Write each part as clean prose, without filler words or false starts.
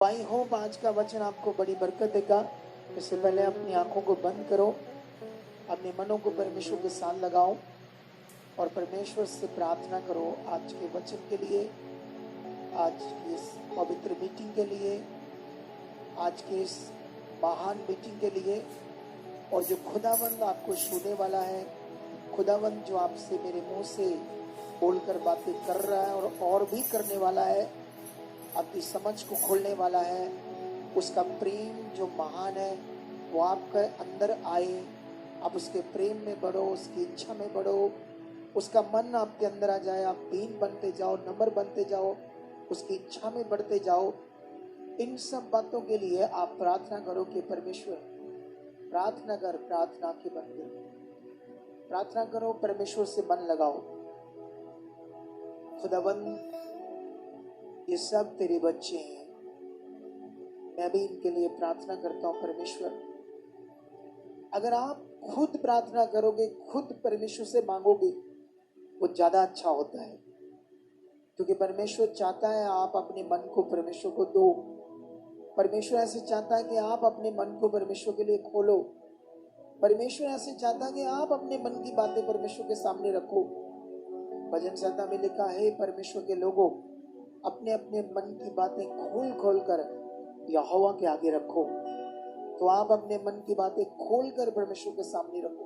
I hope आज का वचन आपको बड़ी बरकत देगा। इससे पहले अपनी आंखों को बंद करो, अपने मनों को परमेश्वर के साथ लगाओ और परमेश्वर से प्रार्थना करो आज के वचन के लिए, आज की इस पवित्र मीटिंग के लिए, आज के इस महान मीटिंग के लिए। और जो खुदावंद आपको छूने वाला है, खुदावंद जो आपसे मेरे मुंह से बोलकर बातें कर रहा है और भी करने वाला है, आपकी समझ को खोलने वाला है, उसका प्रेम जो महान है वो आपके अंदर आए। आप उसके प्रेम में बढ़ो, उसकी इच्छा में बढ़ो, उसका मन आपके अंदर आ जाए। आप दीन बनते जाओ, नम्र बनते जाओ, उसकी इच्छा में बढ़ते जाओ। इन सब बातों के लिए आप प्रार्थना करो कि परमेश्वर, प्रार्थना कर, प्रार्थना के बंदे प्रार्थना करो, परमेश्वर से मन लगाओ। खुदावंद ये सब तेरे बच्चे हैं, मैं भी इनके लिए प्रार्थना करता हूं। परमेश्वर, अगर आप खुद प्रार्थना करोगे, खुद परमेश्वर से मांगोगे, वो ज्यादा अच्छा होता है, क्योंकि परमेश्वर चाहता है आप अपने मन को परमेश्वर को दो। परमेश्वर ऐसे चाहता है कि आप अपने मन को परमेश्वर के लिए खोलो। परमेश्वर ऐसे चाहता है कि आप अपने मन की बातें परमेश्वर के सामने रखो। भजन संहिता में लिखा है, परमेश्वर के लोगों, अपने अपने मन की बातें खोल खोल कर यहोवा के आगे रखो। तो आप अपने मन की बातें खोल कर परमेश्वर के सामने रखो।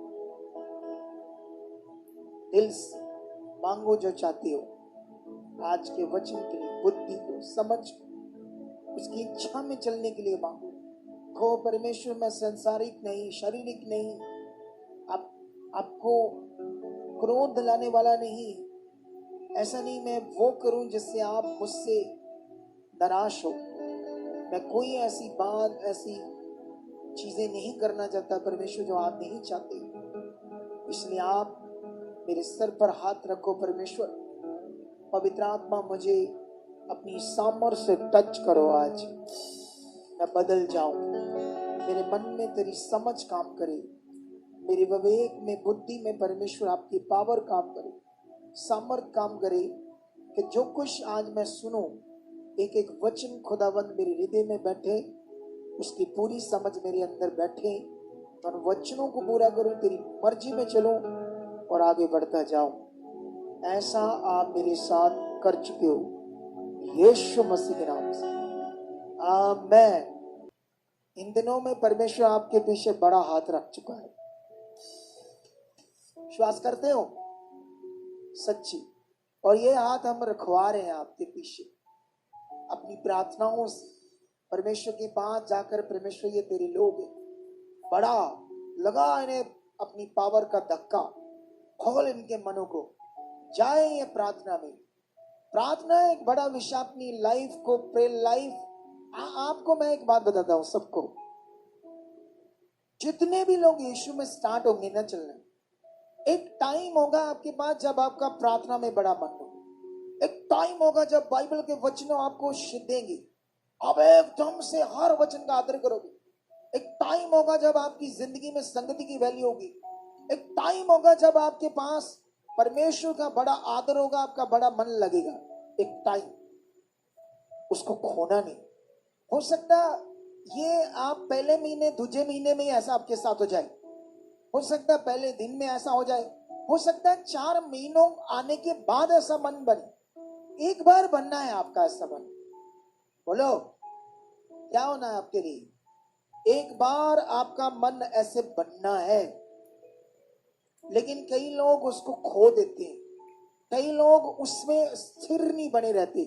दिल से मांगो जो चाहते हो। आज के वचन के लिए बुद्धि को, समझ को, उसकी इच्छा में चलने के लिए मांगो। खो परमेश्वर, मैं संसारिक नहीं, शारीरिक नहीं, आपको क्रोध लाने वाला नहीं, ऐसा नहीं मैं वो करूं जिससे आप मुझसे निराश हो। मैं कोई ऐसी बात, ऐसी चीजें नहीं करना चाहता परमेश्वर जो आप नहीं चाहते। इसलिए आप मेरे सर पर हाथ रखो। परमेश्वर, पवित्र आत्मा मुझे अपनी सामर्थ्य से टच करो। आज मैं बदल जाऊं, मेरे मन में तेरी समझ काम करे, मेरे विवेक में, बुद्धि में परमेश्वर आपकी पावर काम करे, सामर्थ काम करे, कि जो कुछ आज मैं सुनूं, एक एक वचन खुदावंद मेरे हृदय में बैठे, उसकी पूरी समझ मेरे अंदर बैठे, तो उन वचनों को पूरा करूं, तेरी मर्जी में चलूं और आगे बढ़ता जाऊं। ऐसा आप मेरे साथ कर चुके हो, यीशु मसीह के नाम से, आमीन। इन दिनों में परमेश्वर आपके पीछे बड़ा हाथ रख चुका है। विश्वास करते हो? सच्ची। और ये हाथ हम रखवा रहे हैं आपके पीछे अपनी प्रार्थनाओं से। परमेश्वर के पास जाकर, परमेश्वर ये तेरे लोग हैं, बड़ा लगा इन्हें अपनी पावर का धक्का, खोल इनके मनों को, जाए ये प्रार्थना में। प्रार्थना एक बड़ा विषय, अपनी लाइफ को, प्रे लाइफ। आपको मैं एक बात बताता हूं, सबको, जितने भी लोग यीशु में स्टार्ट होंगे ना चलना, एक टाइम होगा आपके पास जब आपका प्रार्थना में बड़ा मन हो। एक टाइम होगा जब बाइबल के वचनों आपको देंगे, आप एकदम से हर वचन का आदर करोगे। एक टाइम होगा जब आपकी जिंदगी में संगति की वैल्यू होगी। एक टाइम होगा जब आपके पास परमेश्वर का बड़ा आदर होगा, आपका बड़ा मन लगेगा। एक टाइम, उसको खोना नहीं। हो सकता ये आप पहले महीने, दूसरे महीने में ही ऐसा आपके साथ हो जाए, हो सकता है पहले दिन में ऐसा हो जाए, हो सकता है 4 महीनों आने के बाद ऐसा मन बने। एक बार बनना है आपका ऐसा मन। बोलो, क्या होना है आपके लिए? एक बार आपका मन ऐसे बनना है। लेकिन कई लोग उसको खो देते हैं, कई लोग उसमें स्थिर नहीं बने रहते।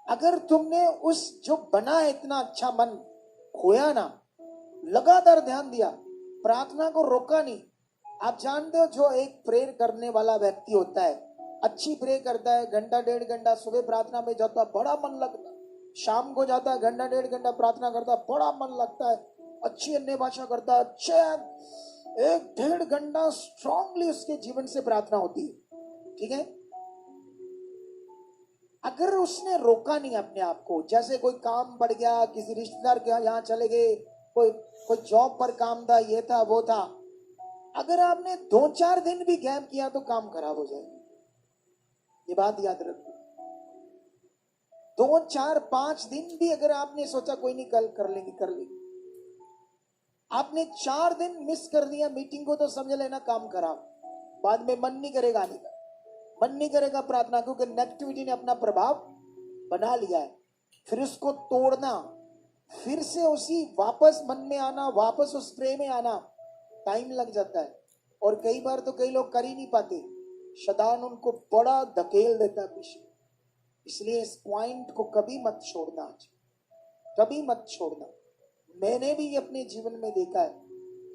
अगर तुमने उस जो बना है इतना अच्छा मन खोया ना, लगातार ध्यान दिया, प्रार्थना को रोका नहीं। आप जानते हो, जो एक प्रेयर करने वाला व्यक्ति होता है, अच्छी प्रे करता है, घंटा 1.5 घंटा सुबह प्रार्थना में जाता, बड़ा मन लगता है। शाम को जाता है, घंटा 1.5 घंटा प्रार्थना करता, बड़ा मन लगता है, अच्छी अन्य भाषा करता है, अच्छे 1-1.5 घंटा स्ट्रांगली उसके जीवन से प्रार्थना होती है। ठीक है, अगर उसने रोका नहीं अपने आप को, जैसे कोई काम बढ़ गया, किसी रिश्तेदार के यहाँ चले गए, कोई जॉब पर काम था, ये था वो था, अगर आपने 2-4 दिन भी गैप किया तो काम खराब हो जाएगा। ये बात याद रखो। 2 4 5 दिन भी अगर आपने सोचा कोई नहीं कल कर लेंगे, आपने 4 दिन मिस कर दिया मीटिंग को, तो समझ लेना काम खराब। बाद में मन नहीं करेगा आने का, मन नहीं करेगा प्रार्थना, क्योंकि नेगेटिविटी ने अपना प्रभाव बना लिया है। फिर उसको तोड़ना, फिर से उसी वापस मन में आना, वापस उस प्रेम में आना टाइम लग जाता है। और कई बार तो कई लोग कर ही नहीं पाते, शैतान उनको बड़ा धकेल देता है पीछे। इसलिए इस पॉइंट को कभी मत छोड़ना, आज कभी मत छोड़ना। मैंने भी अपने जीवन में देखा है,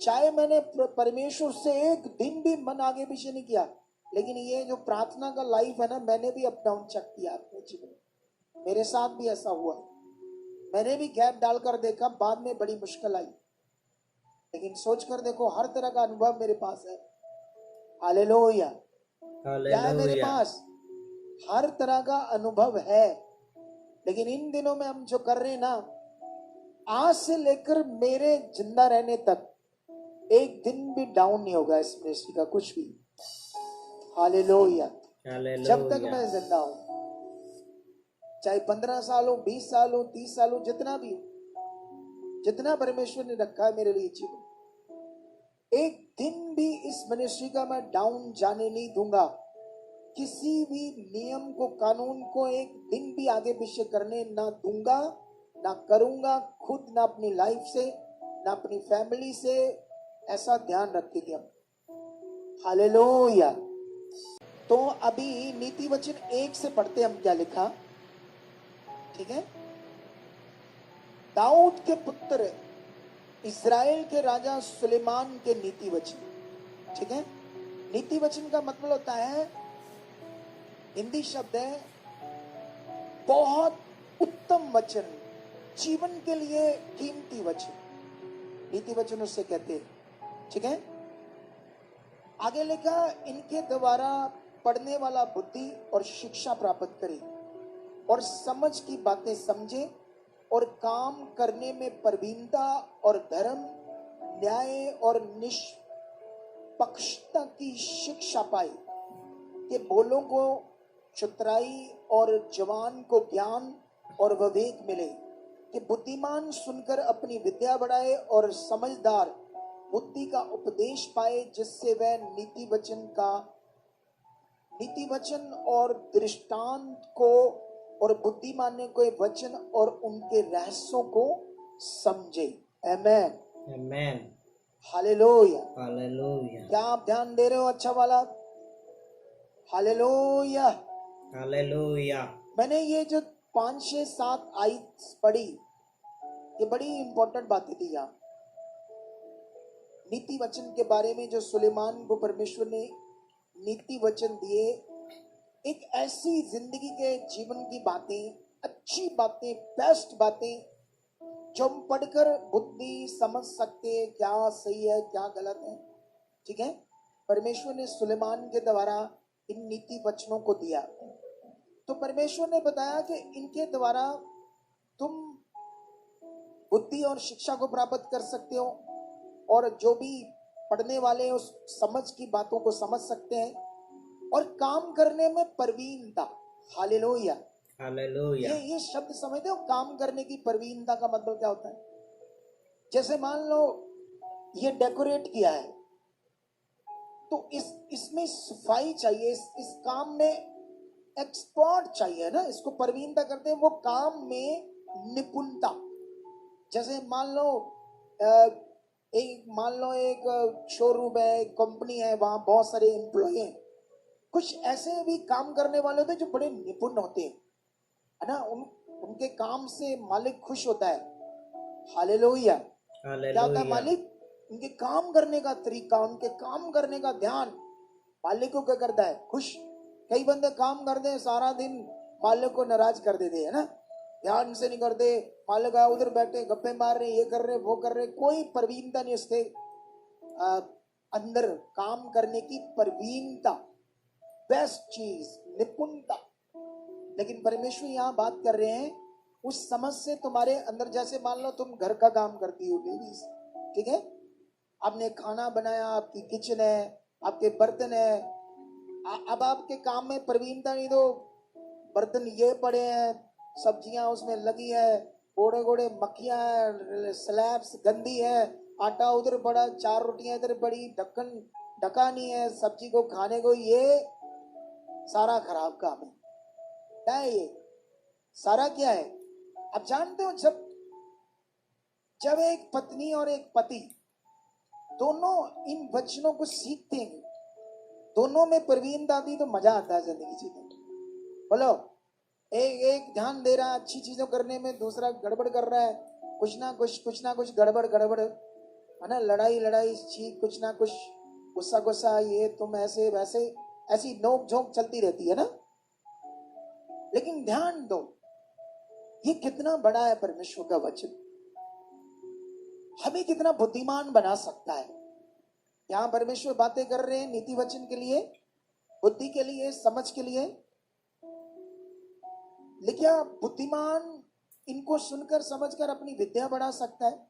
चाहे मैंने परमेश्वर से एक दिन भी मन आगे पीछे नहीं किया, लेकिन ये जो प्रार्थना का लाइफ है ना, मैंने भी अप डाउन चेक किया अपने जीवन में। मेरे साथ भी ऐसा हुआ, मैंने भी गैप डालकर देखा, बाद में बड़ी मुश्किल आई, लेकिन सोच कर देखो हर तरह का अनुभव मेरे पास है। हालेलुया, क्या है मेरे पास? हर तरह का अनुभव है। लेकिन इन दिनों में हम जो कर रहे हैं ना, आज से लेकर मेरे जिंदा रहने तक एक दिन भी डाउन नहीं होगा इस मिनिस्ट्री का, कुछ भी। हालेलुया, जब तक मैं जिंदा हूं, चाहे 15 साल हो, 20 साल हो, 30 साल हो, जितना भी हो, जितना परमेश्वर ने रखा है मेरे लिए जीवन, एक दिन भी इस मिनिस्ट्री का मैं डाउन जाने नहीं दूंगा। किसी भी नियम को, कानून को एक दिन भी आगे पीछे करने ना दूंगा, ना करूंगा, खुद ना अपनी लाइफ से, ना अपनी फैमिली से। ऐसा ध्यान रखेंगे हम। हालेलुया। तो अभी नीति वचन 1 से पढ़ते हम क्या लिखा, ठीक है? दाऊद के पुत्र इस्राएल के राजा सुलेमान के नीति वचन, ठीक है? नीति वचन का मतलब होता है, हिंदी शब्द है बहुत उत्तम वचन, जीवन के लिए कीमती वचन, नीति वचन उससे कहते हैं, ठीक है? आगे लिखा, इनके द्वारा पढ़ने वाला बुद्धि और शिक्षा प्राप्त करे और समझ की बातें समझे और काम करने में प्रवीणता और धर्म, न्याय और निष्पक्षता की शिक्षा पाए, कि बोलों को चतुराई और जवान को ज्ञान और विवेक मिले, कि बुद्धिमान सुनकर अपनी विद्या बढ़ाए और समझदार बुद्धि का उपदेश पाए, जिससे वह नीति वचन और दृष्टांत को और बुद्धिमान के वचन और उनके रहस्यों को समझे। आमेन, आमेन, हालेलुया, हालेलुया। क्या आप ध्यान दे रहे हो? अच्छा वाला, हालेलुया, हालेलुया। मैंने ये जो 5 6 7 आयत पढ़ी, ये बड़ी इंपॉर्टेंट बातें थी यहाँ नीति वचन के बारे में, जो सुलेमान को परमेश्वर ने नीति वचन दिए। एक ऐसी जिंदगी के जीवन की बातें, अच्छी बातें, बेस्ट बातें, जो हम पढ़कर बुद्धि समझ सकते हैं क्या सही है क्या गलत है, ठीक है? परमेश्वर ने सुलेमान के द्वारा इन नीति वचनों को दिया। तो परमेश्वर ने बताया कि इनके द्वारा तुम बुद्धि और शिक्षा को प्राप्त कर सकते हो, और जो भी पढ़ने वाले उस समझ की बातों को समझ सकते हैं, और काम करने में प्रवीणता। Hallelujah, hallelujah. ये शब्द समझते हो, काम करने की प्रवीणता का मतलब क्या होता है? जैसे मान लो ये डेकोरेट किया है, तो इसमें सफाई चाहिए, इस काम में एक्सपर्ट चाहिए ना, इसको प्रवीणता करते हैं, वो काम में निपुणता। जैसे मान लो एक शोरूम है, एक कंपनी है, वहां बहुत सारे एम्प्लॉय हैं, कुछ ऐसे भी काम करने वाले होते हैं जो बड़े निपुण होते हैं, है ना? उनके काम से मालिक खुश होता है। हालेलुया, क्या होता है? मालिक उनके काम करने का तरीका, उनके काम करने का ध्यान मालिक को क्या करता है? खुश। कई बंदे काम करते हैं सारा दिन, मालिक को नाराज कर देते हैं ना, ध्यान से नहीं करते, मालिक उधर बैठे गप्पे मार रहे, ये कर रहे वो कर रहे, कोई प्रवीणता नहीं उसके अंदर। काम करने की प्रवीणता, बेस्ट चीज, निपुणता। लेकिन परमेश्वर यहाँ बात कर रहे हैं उस समझ से तुम्हारे अंदर। जैसे मान लो तुम घर का काम करती हो लेडीज, ठीक है? आपने खाना बनाया, आपकी किचन है, आपके बर्तन है, अब आपके काम में प्रवीणता नहीं, तो बर्तन ये पड़े हैं, सब्जियां उसमें लगी है, गोड़े गोड़े मक्खियां है, स्लैब्स गंदी है, आटा उधर पड़ा, 4 रोटियां इधर पड़ी, ढक्कन ढका नहीं है सब्जी को खाने को, ये सारा खराब काम है। क्या है ये सारा? क्या है? आप जानते हो, जब जब एक पत्नी और एक पति दोनों इन वचनों को सीखते हैं, दोनों में प्रवीणता आती, तो मजा आता है जिंदगी जीने में। बोलो, एक एक ध्यान दे रहा है अच्छी चीजों करने में, दूसरा गड़बड़ कर रहा है, कुछ ना कुछ गड़बड़ गड़बड़ है ना, लड़ाई लड़ाई चीज, कुछ ना कुछ गुस्सा गुस्सा, ये तुम ऐसे वैसे, ऐसी नोक झोंक चलती रहती है ना। लेकिन ध्यान दो, ये कितना बड़ा है परमेश्वर का वचन, हमें कितना बुद्धिमान बना सकता है। यहां परमेश्वर बातें कर रहे हैं नीति वचन के लिए, बुद्धि के लिए, समझ के लिए। लेकिन बुद्धिमान इनको सुनकर समझकर अपनी विद्या बढ़ा सकता है,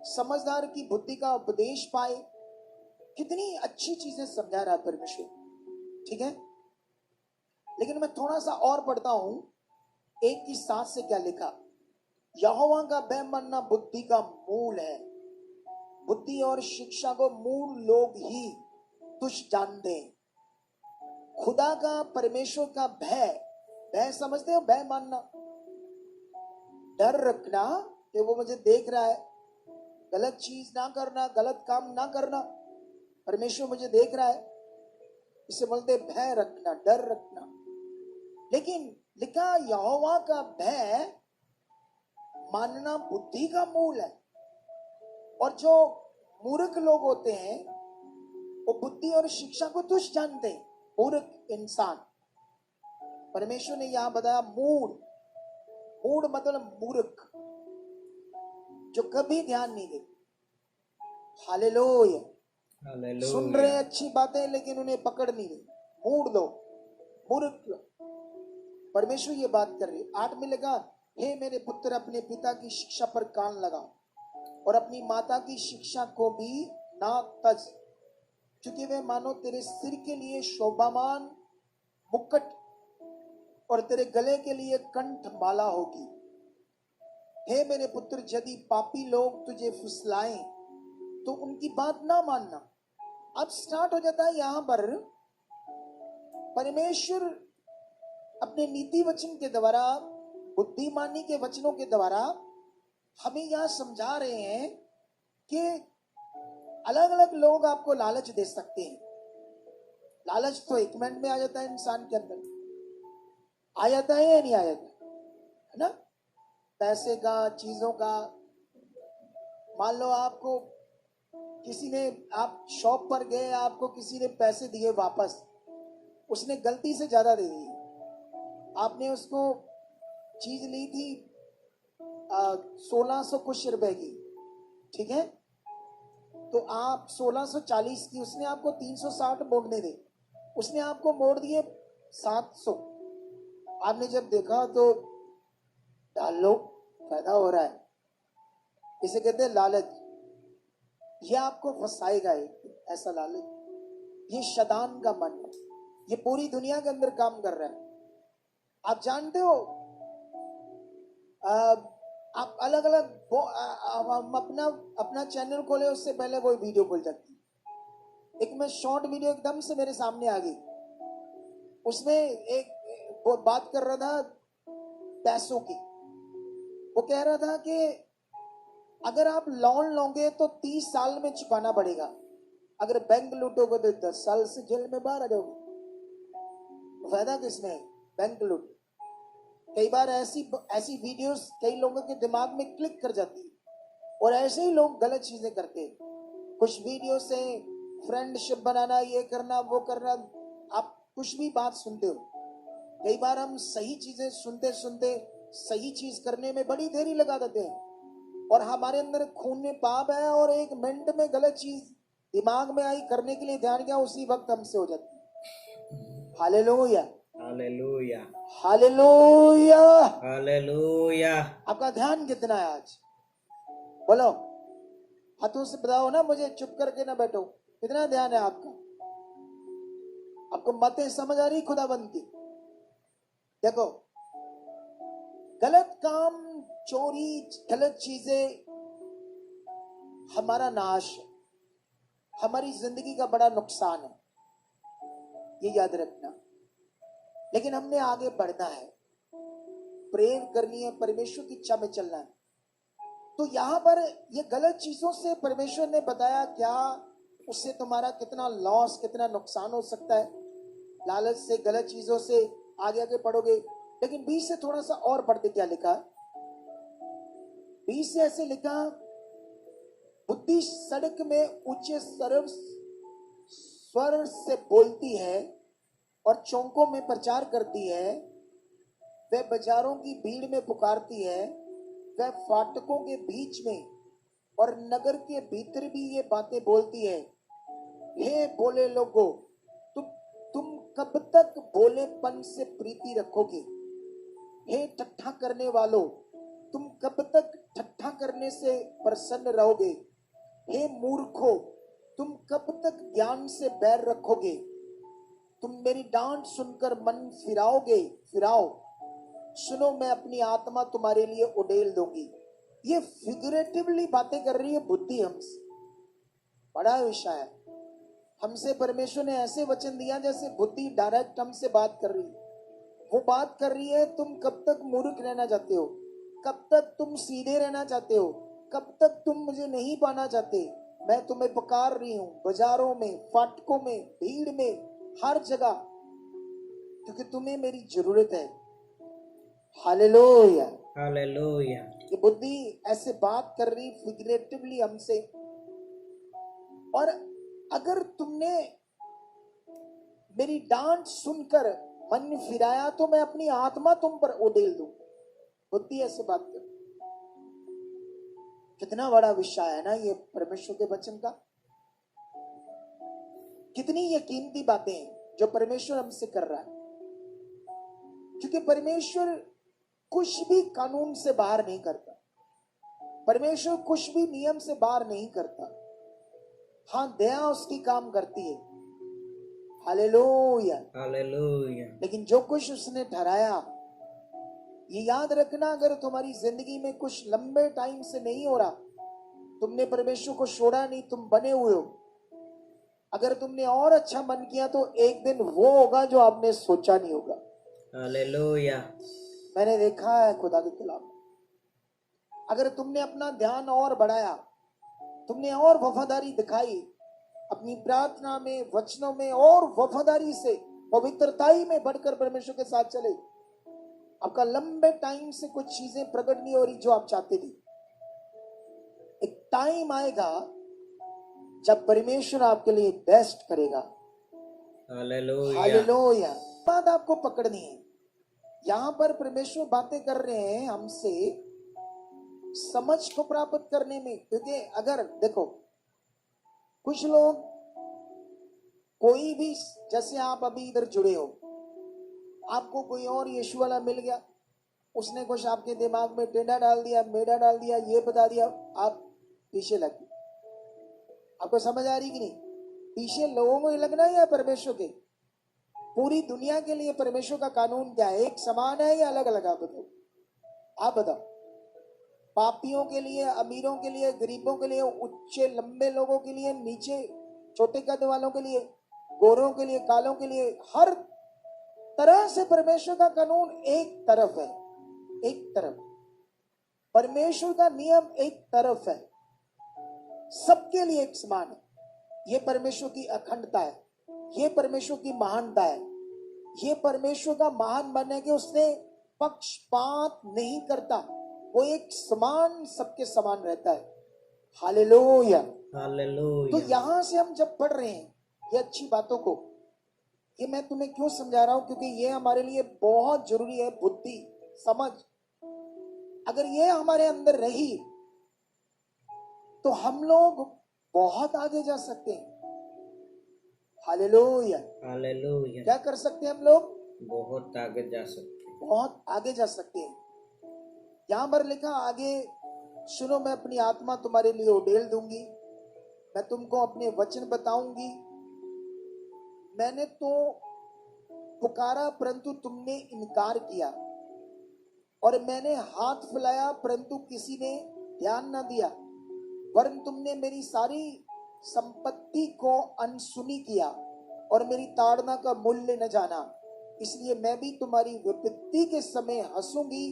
समझदार की बुद्धि का उपदेश पाए। कितनी अच्छी चीजें समझा रहा है परमेश्वर, ठीक है। लेकिन मैं थोड़ा सा और पढ़ता हूं, 1:7 से क्या लिखा। यहोवा का भय मानना बुद्धि का मूल है, बुद्धि और शिक्षा को मूल लोग ही तुच्छ जानते हैं। खुदा का, परमेश्वर का भय, भय समझते हो? भय मानना, डर रखना कि वो मुझे देख रहा है, गलत चीज ना करना, गलत काम ना करना, परमेश्वर मुझे देख रहा है, इसे बोलते भय रखना, डर रखना। लेकिन लिखा यहोवा का भय मानना बुद्धि का मूल है। और जो मूर्ख लोग होते हैं वो बुद्धि और शिक्षा को तुच्छ जानते हैं, मूर्ख इंसान। परमेश्वर ने यहां बताया मूढ़, मूढ़ मतलब मूर्ख, जो कभी ध्यान नहीं देते। हालेलुया, सुन रहे हैं अच्छी बातें लेकिन उन्हें पकड़ नहीं रही, मूढ़ लोग, मूर्ख लोग। परमेश्वर ये बात कर रही। 8 में लगा, हे मेरे पुत्र अपने पिता की शिक्षा पर कान लगाओ और अपनी माता की शिक्षा को भी ना तज, क्योंकि वे मानो तेरे सिर के लिए शोभामान मुकुट और तेरे गले के लिए कंठ माला होगी। हे मेरे पुत्र, यदि पापी लोग तुझे फुसलाएं तो उनकी बात ना मानना। अब स्टार्ट हो जाता है यहां पर परमेश्वर अपने नीति वचन के द्वारा, बुद्धिमानी के वचनों के द्वारा हमें यहां समझा रहे हैं कि अलग अलग लोग आपको लालच दे सकते हैं। लालच तो 1 मिनट में आ जाता है इंसान के अंदर, आ जाता है या नहीं आ जाता है ना, पैसे का, चीजों का। मान लो आपको किसी ने, आप शॉप पर गए, आपको किसी ने पैसे दिए वापस, उसने गलती से ज्यादा दे दी, आपने उसको चीज ली थी 1600 कुछ रुपए की, ठीक है, तो आप 1640 की, उसने आपको 360 मोड़ने दे, उसने आपको मोड़ दिए 700। आपने जब देखा तो डाल लो, फायदा हो रहा है, इसे कहते हैं लालच। ये आपको फंसाएगा, ऐसा लालच, ये शैतान का मन है, ये पूरी दुनिया के अंदर काम कर रहा है। आप जानते हो, आप अलग अलग अपना अपना चैनल खोले, उससे पहले कोई वीडियो खुल जाती है। एक मैं शॉर्ट वीडियो एकदम से मेरे सामने आ गई, उसमें एक वो बात कर रहा था पैसों की। वो कह रहा था कि अगर आप लोन लोगे तो 30 साल में चुकाना पड़ेगा, अगर बैंक लूटोगे तो 10 साल से जेल में बाहर आ जाओगे। फायदा किसमें? बैंक लूट। कई बार ऐसी वीडियोस कई लोगों के दिमाग में क्लिक कर जाती है और ऐसे ही लोग गलत चीजें करते हैं। कुछ वीडियो से फ्रेंडशिप बनाना, ये करना, वो करना, आप कुछ भी बात सुनते हो। कई बार हम सही चीजें सुनते सुनते सही चीज करने में बड़ी देरी लगा देते हैं और हमारे अंदर खून में पाप है और 1 मिनट में गलत चीज दिमाग में आई, करने के लिए ध्यान गया, उसी वक्त हमसे हो जाती है। Hallelujah, hallelujah, hallelujah, hallelujah. आपका ध्यान कितना है आज? बोलो, हाथों से बताओ ना, मुझे चुप करके ना बैठो। कितना ध्यान है आपका? आपको बातें समझ आ रही खुदाबंद की? देखो, गलत काम, चोरी, गलत चीजें हमारा नाश है, हमारी जिंदगी का बड़ा नुकसान है, ये याद रखना। लेकिन हमने आगे बढ़ना है, प्रेयर करनी है, परमेश्वर की इच्छा में चलना है। तो यहां पर ये गलत चीजों से परमेश्वर ने बताया क्या, उससे तुम्हारा कितना लॉस, कितना नुकसान हो सकता है। लालच से, गलत चीजों से आगे आगे पढ़ोगे। लेकिन 20 से थोड़ा सा और पढ़ते क्या लिखा, 20 से ऐसे लिखा, बुद्धि सड़क में ऊंचे स्वर से बोलती है और चौकों में प्रचार करती है। वह बाजारों की भीड़ में पुकारती है, वह फाटकों के बीच में और नगर के भीतर भी ये बातें बोलती है। हे बोले लोगों, तुम कब तक भोलेपन से प्रीति रखोगे? हे ठट्ठा करने वालों, तुम कब तक ठट्ठा करने से प्रसन्न रहोगे? हे मूर्खों, तुम कब तक ज्ञान से बैर रखोगे? तुम मेरी डांट सुनकर मन फिराओ। सुनो, मैं अपनी आत्मा तुम्हारे लिए उड़ेल दूंगी। ये फिगरेटिवली बातें कर रही है बुद्धि हमसे। बड़ा विषय है। हमसे परमेश्वर ने ऐसे वचन दिया जैसे बुद्धि डायरेक्ट हमसे बात कर रही है। वो बात कर रही है, तुम कब तक मूर्ख रहना चाहते हो? कब तक तुम सीधे रहना चाहते हो? कब तक तुम मुझे नहीं पाना चाहते? मैं तुम्हें पुकार रही हूं, बाजारों में, फाटकों में, भीड़ में, हर जगह, क्योंकि तुम्हें मेरी जरूरत है। Hallelujah, hallelujah. ये बुद्धि ऐसे बात कर रही फिगरेटिवली हमसे। और अगर तुमने मेरी डांट सुनकर मन फिराया तो मैं अपनी आत्मा तुम पर उड़ेल दूं। बुद्धि ऐसे बात कर, कितना बड़ा विषय है ना ये परमेश्वर के वचन का। कितनी ये कीमती बातें हैं जो परमेश्वर हमसे कर रहा है। क्योंकि परमेश्वर कुछ भी कानून से बाहर नहीं करता, परमेश्वर कुछ भी नियम से बाहर नहीं करता। हाँ, दया उसकी काम करती है। Hallelujah, hallelujah. लेकिन जो कुछ उसने ठहराया, ये याद रखना, अगर तुम्हारी जिंदगी में कुछ लंबे टाइम से नहीं हो रहा, तुमने परमेश्वर को छोड़ा नहीं, तुम बने हुए हो। अगर तुमने और अच्छा मन किया तो एक दिन वो होगा जो आपने सोचा नहीं होगा। हालेलुया। मैंने देखा है खुदा के खिलाफ। अगर तुमने अपना ध्यान और बढ़ाया, तुमने और वफादारी दिखाई, अपनी प्रार्थना में, वचनों में और वफादारी से, पवित्रताई में बढ़कर परमेश्वर के साथ चले, आपका लंबे टाइम से कुछ चीजें प्रकट नहीं हो रही जो आप चाहते थे। एक टाइम आएगा जब परमेश्वर आपके लिए बेस्ट करेगा। हालेलुया। हालेलुया। बात आपको पकड़नी है। यहां पर परमेश्वर बातें कर रहे हैं हमसे समझ को प्राप्त करने में। क्योंकि अगर देखो, कुछ लोग, कोई भी, जैसे आप अभी इधर जुड़े हो, आपको कोई और यीशु वाला मिल गया, उसने कुछ आपके दिमाग में टेढ़ा डाल दिया, मेढ़ा डाल दिया, ये बता दिया, आप पीछे लग गए। आपको समझ आ रही कि नहीं? पीछे लोगों को ही लगना है या परमेश्वर के? पूरी दुनिया के लिए परमेश्वर का कानून क्या है? एक समान है या अलग अलग? आप बताओ, आप बताओ। पापियों के लिए, अमीरों के लिए, गरीबों के लिए, ऊंचे लंबे लोगों के लिए, नीचे छोटे कद वालों के लिए, गोरों के लिए, कालों के लिए, हर तरह से परमेश्वर का कानून एक तरफ है। एक तरफ परमेश्वर का नियम एक तरफ है, सबके लिए एक समान है। ये परमेश्वर की अखंडता है, ये परमेश्वर की महानता है, ये परमेश्वर का महान मन है कि उसने पक्षपात नहीं करता, वो एक समान, सबके समान रहता है। Hallelujah, hallelujah. तो यहां से हम जब पढ़ रहे हैं ये अच्छी बातों को, ये मैं तुम्हें क्यों समझा रहा हूं, क्योंकि ये हमारे लिए बहुत जरूरी है। बुद्धि, समझ, अगर ये हमारे अंदर रही तो हम लोग बहुत आगे जा सकते हैं। Hallelujah, hallelujah. क्या कर सकते हैं हम लोग? बहुत आगे जा सकते हैं। बहुत आगे जा सकते हैं। यहां पर लिखा आगे, सुनो, मैं अपनी आत्मा तुम्हारे लिए उड़ेल दूंगी, मैं तुमको अपने वचन बताऊंगी। मैंने तो पुकारा परंतु तुमने इनकार किया, और मैंने हाथ फैलाया परंतु किसी ने ध्यान न दिया, वरन तुमने मेरी सारी संपत्ति को अनसुनी किया और मेरी ताड़ना का मूल्य न जाना। इसलिए मैं भी तुम्हारी विपत्ति के समय हंसूंगी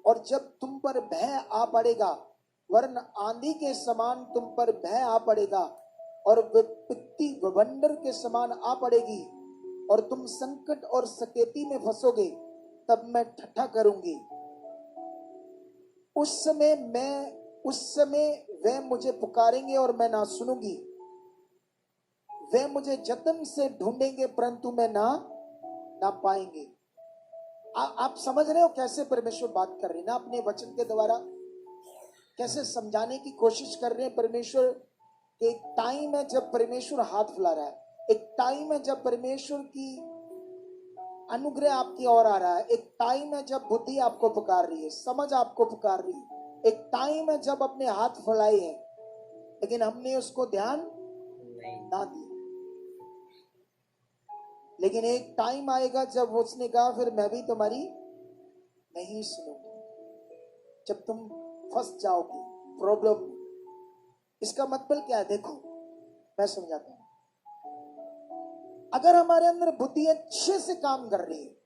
और जब तुम पर भय आ पड़ेगा, वरन आंधी के समान तुम पर भय आ पड़ेगा और विपत्ति विवंडर के समान आ पड़ेगी और तुम संकट और सकेती में फंसोगे, तब मैं ठट्ठा करूंगी। उस समय वे मुझे पुकारेंगे और मैं ना सुनूंगी। वे मुझे जतन से ढूंढेंगे परंतु मैं ना पाएंगे। आप समझ रहे हो कैसे परमेश्वर बात कर रहे हैं ना, अपने वचन के द्वारा कैसे समझाने की कोशिश कर रहे हैं। परमेश्वर, एक टाइम है जब परमेश्वर हाथ फैला रहा है, एक टाइम है जब परमेश्वर की अनुग्रह आपकी ओर आ रहा है, एक टाइम है जब बुद्धि आपको पुकार रही है, समझ आपको पुकार रही है, एक टाइम है जब अपने हाथ फैलाए हैं, लेकिन हमने उसको ध्यान ना दिया। लेकिन एक टाइम आएगा जब उसने कहा फिर मैं भी तुम्हारी नहीं सुनूंगी, जब तुम फंस जाओगे प्रॉब्लम में। इसका मतलब क्या है, देखो मैं समझाता हूं। अगर हमारे अंदर बुद्धि अच्छे से काम कर रही है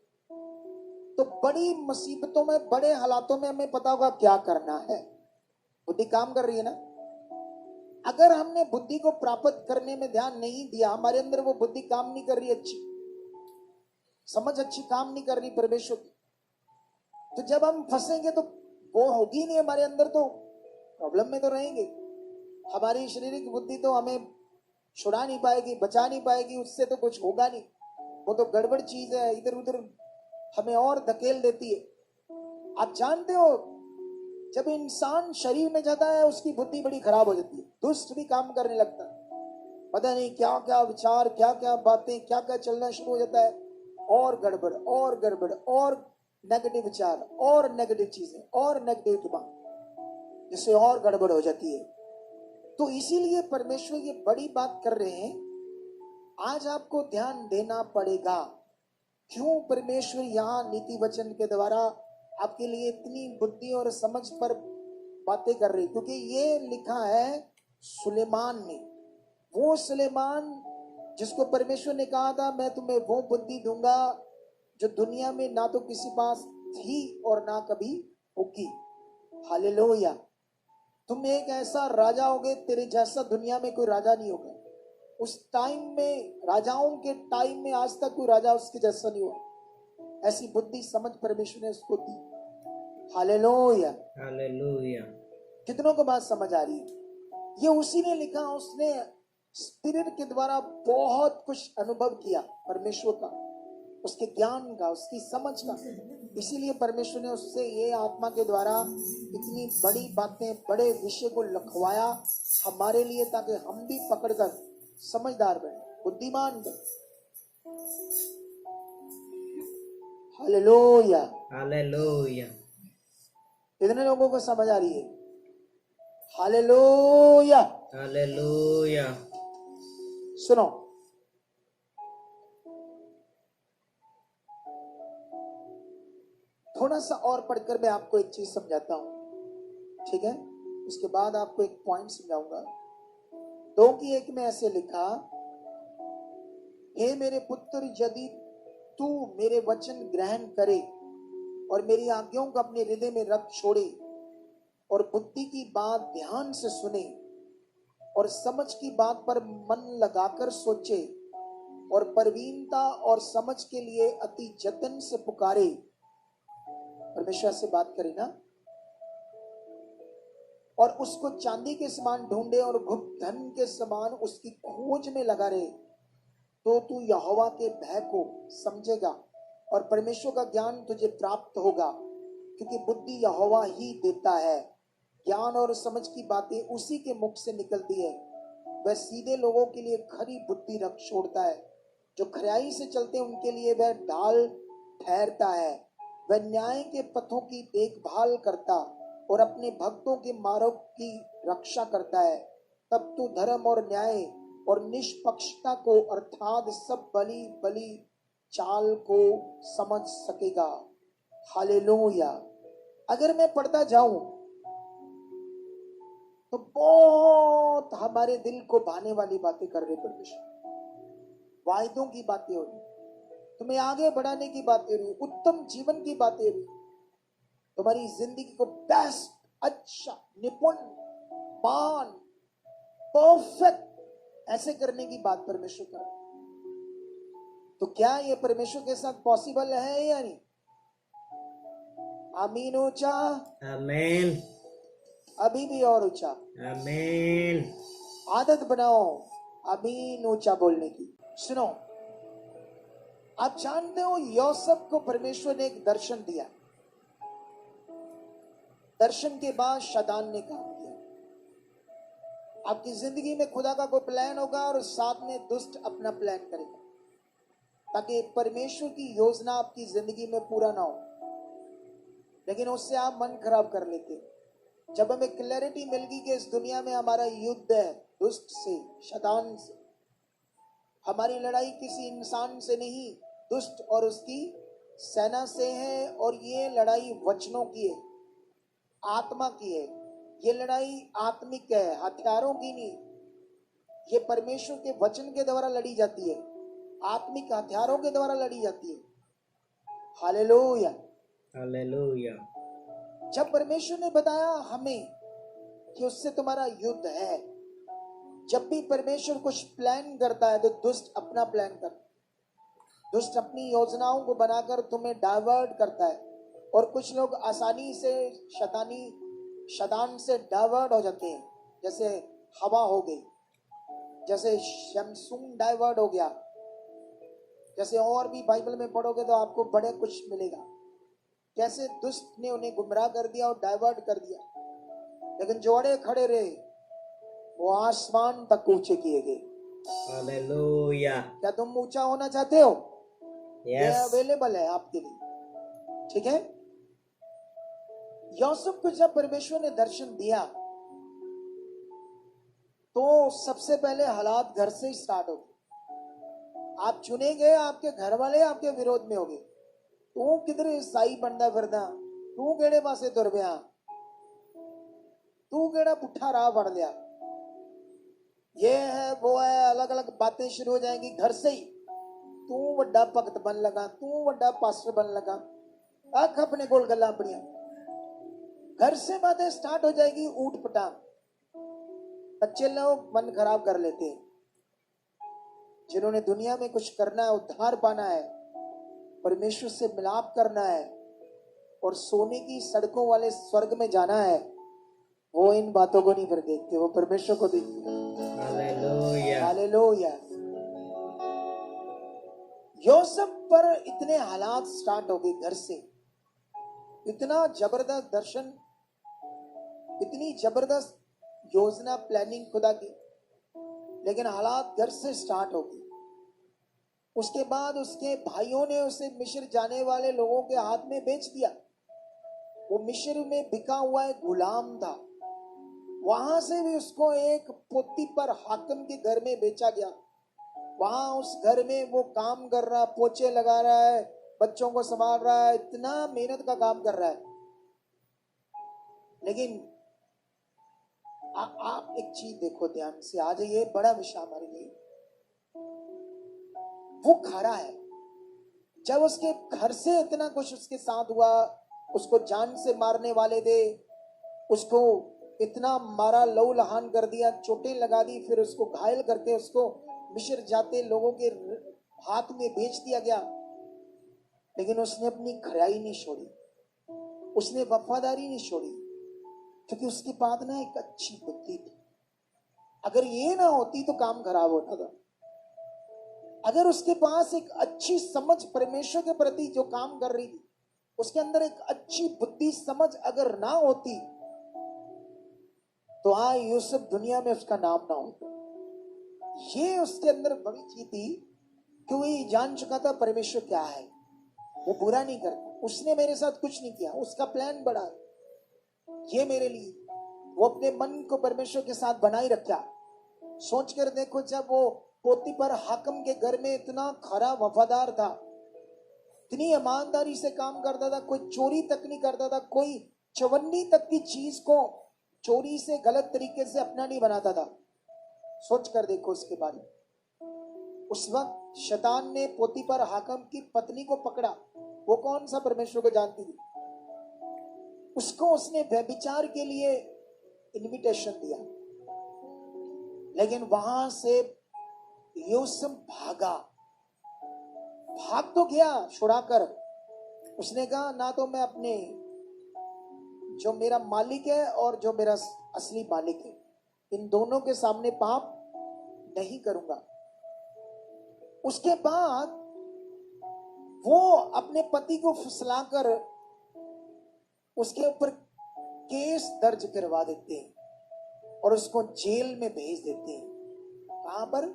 तो बड़ी मुसीबतों में, बड़े हालातों में हमें पता होगा क्या करना है। बुद्धि काम कर रही है ना। अगर हमने बुद्धि को प्राप्त करने में ध्यान नहीं दिया, हमारे अंदर वो बुद्धि काम नहीं कर रही, अच्छी समझ अच्छी काम नहीं कर रही परमेश्वर की, तो जब हम फंसेंगे तो वो होगी नहीं हमारे अंदर, तो प्रॉब्लम में तो रहेंगे। हमारी शारीरिक बुद्धि तो हमें छुड़ा नहीं पाएगी, बचा नहीं पाएगी, उससे तो कुछ होगा नहीं। वो तो गड़बड़ चीज है, इधर उधर हमें और धकेल देती है। आप जानते हो जब इंसान शरीर में जाता है उसकी बुद्धि बड़ी खराब हो जाती है, दुष्ट भी काम करने लगता है। पता नहीं क्या क्या विचार, क्या क्या बातें, क्या क्या चलना शुरू हो जाता है, और गड़बड़ और गड़बड़ और नेगेटिव विचार और नेगेटिव चीजें और नेगेटिव दिमाग, जिससे और गड़बड़ हो जाती है। तो इसीलिए परमेश्वर ये बड़ी बात कर रहे हैं, आज आपको ध्यान देना पड़ेगा। क्यों परमेश्वर यहाँ नीति वचन के द्वारा आपके लिए इतनी बुद्धि और समझ पर बातें कर रही? क्योंकि ये लिखा है सुलेमान ने, वो सुलेमान जिसको परमेश्वर ने कहा था मैं तुम्हें वो बुद्धि दूंगा जो दुनिया में ना तो किसी पास थी और ना कभी होगी। हालेलुया। तुम एक ऐसा राजा होगे, तेरे जैसा दुनिया में कोई राजा नहीं होगा। उस टाइम में, राजाओं के टाइम में आज तक कोई राजा उसके जैसा नहीं हुआ। ऐसी बुद्धि समझ परमेश्वर ने उसको दी। Hallelujah, hallelujah. कितनों को बात समझ आ रही है? ये उसी ने लिखा, उसने स्पिरिट के द्वारा बहुत कुछ अनुभव किया परमेश्वर का, उसके ज्ञान का, उसकी समझ का। इसीलिए परमेश्वर ने उससे ये आत्मा के द्वारा इतनी बड़ी बातें, बड़े विषय को लिखवाया हमारे लिए, ताकि हम भी पकड़कर समझदार बने, बुद्धिमान बने। Hallelujah, hallelujah. कितने लोगों को समझ आ रही है? हालेलुया। हालेलुया। सुनो, थोड़ा सा और पढ़कर मैं आपको एक चीज समझाता हूं, ठीक है? उसके बाद आपको एक पॉइंट समझाऊंगा। 2:1 में ऐसे लिखा, हे मेरे पुत्र, यदि तू मेरे वचन ग्रहण करे और मेरी आज्ञाओं को अपने हृदय में रख छोड़े और बुद्धि की बात ध्यान से सुने और समझ की बात पर मन लगाकर सोचे और प्रवीणता और समझ के लिए अति जतन से पुकारे। परमेश्वर से बात करे ना, और उसको चांदी के समान ढूंढे और गुप्त धन के समान उसकी खोज में लगा रहे, तो तू यहोवा के भय को समझेगा और परमेश्वर का ज्ञान तुझे प्राप्त होगा, क्योंकि बुद्धि यहोवा ही देता है। ज्ञान और समझ की बातें उसी के मुख से निकलती है। वह सीधे लोगों के लिए खरी बुद्धि रख छोड़ता है, जो खराई से चलते हैं उनके लिए वह ढाल ठहरता है। वह न्याय के पथों की देखभाल करता और अपने भक्तों के मार्ग की रक्षा करता है। तब तू धर्म और न्याय और निष्पक्षता को, अर्थात सब बली चाल को समझ सकेगा। हालेलुया। अगर मैं पढ़ता जाऊं तो बहुत हमारे दिल को भाने वाली बातें कर रहे परमेश्वर। वायदों की बातें हो रही, तुम्हें आगे बढ़ाने की बातें हो रही, उत्तम जीवन की बातें हो रही, तुम्हारी जिंदगी को बेस्ट, अच्छा, निपुण, मान, परफेक्ट ऐसे करने की बात परमेश्वर कर रहा है। तो क्या ये परमेश्वर के साथ पॉसिबल है या नहीं? आमीन ऊंचा, आमीन अभी भी और ऊंचा। आमीन आदत बनाओ आमीन ऊंचा बोलने की। सुनो, आप जानते हो यूसुफ को परमेश्वर ने एक दर्शन दिया। दर्शन के बाद शैतान ने काम किया। आपकी जिंदगी में खुदा का कोई प्लान होगा और साथ में दुष्ट अपना प्लान करेगा, ताकि परमेश्वर की योजना आपकी जिंदगी में पूरा ना हो। लेकिन उससे आप मन खराब कर लेते हो। जब हमें क्लैरिटी मिल गई कि इस दुनिया में हमारा युद्ध है दुष्ट से, शैतान से, हमारी लड़ाई किसी इंसान से नहीं, दुष्ट और उसकी सेना से है, और ये लड़ाई वचनों की है, आत्मा की है। ये लड़ाई आत्मिक है, हथियारों की नहीं। ये परमेश्वर के वचन के द्वारा लड़ी जाती है, आत्मिक हथियारों के द्वारा लड़ी जाती है। हालेलुया। हालेलुया। जब परमेश्वर ने बताया हमें कि उससे तुम्हारा युद्ध है, जब भी परमेश्वर कुछ प्लान करता है तो दुष्ट अपना प्लान करता है। दुष्ट अपनी योजनाओं को बनाकर तुम्हें डाइवर्ट करता है, और कुछ लोग आसानी से शैतान से डाइवर्ट हो जाते हैं। जैसे हवा हो गई, जैसे शमसून डाइवर्ट हो गया, जैसे और भी बाइबल में पढ़ोगे तो आपको बड़े कुछ मिलेगा, कैसे दुष्ट ने उन्हें गुमराह कर दिया और डाइवर्ट कर दिया। लेकिन जोड़े खड़े रहे, वो आसमान तक ऊंचे किए गए। हालेलुया। क्या तुम ऊंचा होना चाहते हो? ये यस। अवेलेबल है आपके लिए, ठीक है। यूसुफ को जब परमेश्वर ने दर्शन दिया तो सबसे पहले हालात घर से ही स्टार्ट हो गए। आप चुने गए, आपके घर वाले आपके विरोध में हो गए। तू किधर ईसाई बनता फिरदा, तू केड़े पासे तुर पिया, तू केड़ा पुट्ठा राह फड़ लिया, ये है वो है, अलग अलग बातें शुरू हो जाएंगी घर से ही। तू वड्डा भगत बन लगा, तू वड्डा पास्टर बन लगा, आख अपने कोल गल्लां अपनियां। घर से बातें स्टार्ट हो जाएगी, ऊट पटांग। बच्चे लोग मन खराब कर लेते हैं। जिन्होंने दुनिया में कुछ करना है, उद्धार पाना है, परमेश्वर से मिलाप करना है और सोने की सड़कों वाले स्वर्ग में जाना है, वो इन बातों को नहीं फिर देखते, वो परमेश्वर को देखते। हालेलुया। हालेलुया। यूसुफ पर इतने हालात स्टार्ट हो गए घर से। इतना जबरदस्त दर्शन, इतनी जबरदस्त योजना, प्लानिंग खुदा की, लेकिन हालात घर से स्टार्ट हो गई। उसके बाद उसके भाइयों ने उसे मिस्र जाने वाले लोगों के हाथ में बेच दिया। वो मिस्र में बिका हुआ एक गुलाम था। वहां से भी उसको एक पोतीफर हाकिम के घर में बेचा गया। वहां उस घर में वो काम कर रहा, पोछे लगा रहा है, बच्चों को संभाल रहा है, इतना मेहनत का काम कर रहा है। लेकिन आप एक चीज देखो ध्यान से, आज ये बड़ा विषय हमारे लिए। वो खड़ा है, जब उसके घर से इतना कुछ उसके साथ हुआ, उसको जान से मारने वाले थे, उसको इतना मारा, लहू लहान कर दिया, चोटें लगा दी, फिर उसको घायल करके उसको मिस्र जाते लोगों के हाथ में बेच दिया गया। लेकिन उसने अपनी खराई नहीं छोड़ी, उसने वफादारी नहीं छोड़ी, क्योंकि उसके पास ना एक अच्छी बुद्धि थी। अगर ये ना होती तो काम खराब होता था। अगर उसके पास एक अच्छी समझ परमेश्वर के प्रति जो काम कर रही थी, उसके अंदर एक अच्छी बुद्धि समझ अगर ना होती तो आज यूसुफ दुनिया में उसका नाम ना होता। ये उसके अंदर बड़ी चीज थी कि वो ये जान चुका था परमेश्वर क्या है, वो बुरा नहीं करता। उसने मेरे साथ कुछ नहीं किया, उसका प्लान बड़ा है ये मेरे लिए। वो अपने मन को परमेश्वर के साथ बनाए रखा। सोच कर देखो, जब वो पोतीफर हाकिम के घर में इतना खरा वफादार था इतनी ईमानदारी से काम करता था, कोई चोरी तक नहीं करता था, कोई चवन्नी तक की चीज को चोरी से गलत तरीके से अपना नहीं बनाता था। सोच कर देखो उसके बारे में। उस वक्त शैतान ने पोतीफर हाकिम की पत्नी को पकड़ा। वो कौन सा परमेश्वर को जानती थी। उसको उसने व्यभिचार के लिए इनविटेशन दिया, लेकिन वहां से यूसुफ भाग तो गया छुड़ाकर। उसने कहा ना तो मैं अपने जो मेरा मालिक है और जो मेरा असली मालिक है, इन दोनों के सामने पाप नहीं करूंगा। उसके बाद वो अपने पति को फुसलाकर उसके ऊपर केस दर्ज करवा देते हैं और उसको जेल में भेज देते हैं। कहां पर?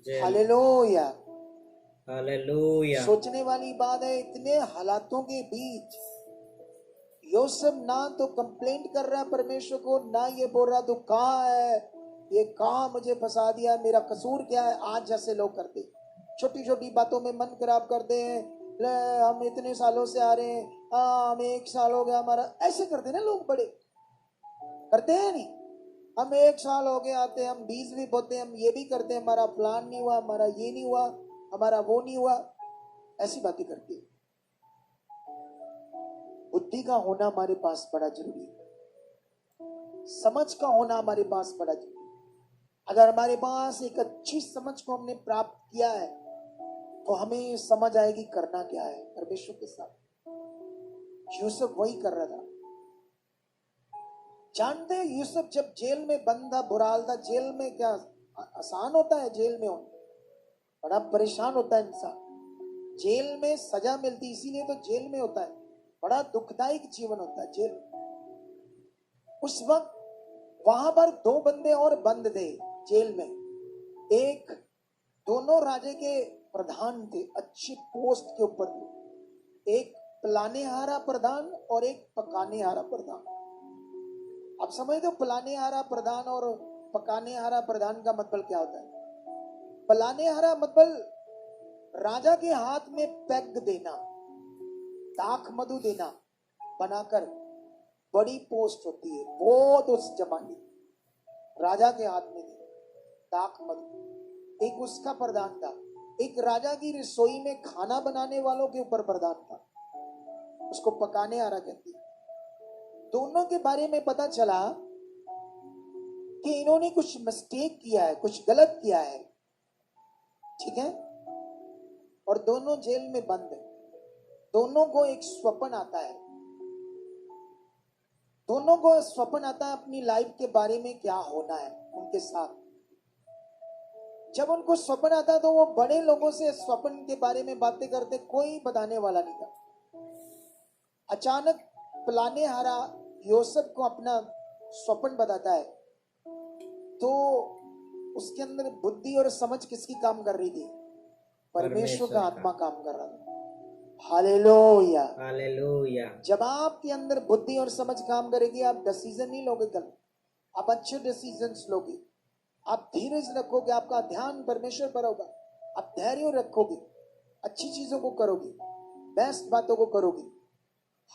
जेल। हालेलुया। हालेलुया। सोचने वाली बात है, इतने हालातों के बीच यूसुफ ना तो कंप्लेंट कर रहा है परमेश्वर को, ना ये बोल रहा तू कहां है, ये कहां मुझे फंसा दिया, मेरा कसूर क्या है। आज जैसे लोग करते, छोटी छोटी बातों में मन खराब करते हैं। हम इतने सालों से आ रहे हैं, हम 1 साल हो गया हमारा, ऐसे करते ना लोग, बड़े करते हैं नहीं। हम 1 साल हो गए आते हैं, हम बीज भी बोते हैं, हम ये भी करते हैं, हमारा प्लान नहीं हुआ, हमारा ये नहीं हुआ, हमारा वो नहीं हुआ, ऐसी बातें करते हैं। बुद्धि का होना हमारे पास बड़ा जरूरी है, समझ का होना हमारे पास बड़ा जरूरी है। अगर हमारे पास एक अच्छी समझ को हमने प्राप्त किया है तो हमें समझ आएगी करना क्या है परमेश्वर के साथ। यूसुफ वही कर रहा था। जानते हैं यूसुफ जब जेल में बंद था, बुराल था, जेल में क्या आसान होता है? जेल में होना बड़ा परेशान होता है इंसान। जेल में सजा मिलती, इसीलिए तो जेल में होता है। बड़ा दुखदायक जीवन होता है जेल। उस वक्त वहां पर 2 बंदे और बंद थे जेल में। एक, दोनों राजे के प्रधान थे, अच्छी पोस्ट के ऊपर थे। एक पिलाने हारा प्रधान और एक पकाने हारा प्रधान। आप समझ दो पिलाने हारा प्रधान और पकाने हारा प्रधान का मतलब क्या होता है? पिलाने हारा मतलब राजा के हाथ में पैग देना, दाख मधु देना बनाकर, बड़ी पोस्ट होती है बहुत उस जमाने, राजा के हाथ में दाख मधु। एक उसका प्रधान था। एक राजा की रसोई में खाना बनाने वालों के ऊपर प्रधान था, उसको पकाने हारा कहती है। दोनों के बारे में पता चला कि इन्होंने कुछ मिस्टेक किया है, कुछ गलत किया है, ठीक है, और दोनों जेल में बंद है। दोनों को एक स्वप्न आता है, दोनों को स्वप्न आता है अपनी लाइफ के बारे में क्या होना है उनके साथ। जब उनको स्वप्न आता तो वो बड़े लोगों से स्वप्न के बारे में बातें करते, कोई बताने वाला नहीं था। अचानक पिलाने हारा यूसुफ को अपना स्वप्न बताता है, तो उसके अंदर बुद्धि और समझ किसकी काम कर रही थी? परमेश्वर का आत्मा काम कर रहा था। हालेलुया। हालेलुया। जब आपके अंदर बुद्धि और समझ काम करेगी, आप डिसीजन नहीं लोगे गलत, आप अच्छे डिसीजंस लोगे, आप धीरज रखोगे, आपका ध्यान परमेश्वर पर होगा, आप धैर्य रखोगे, अच्छी चीजों को करोगे, बेस्ट बातों को करोगे।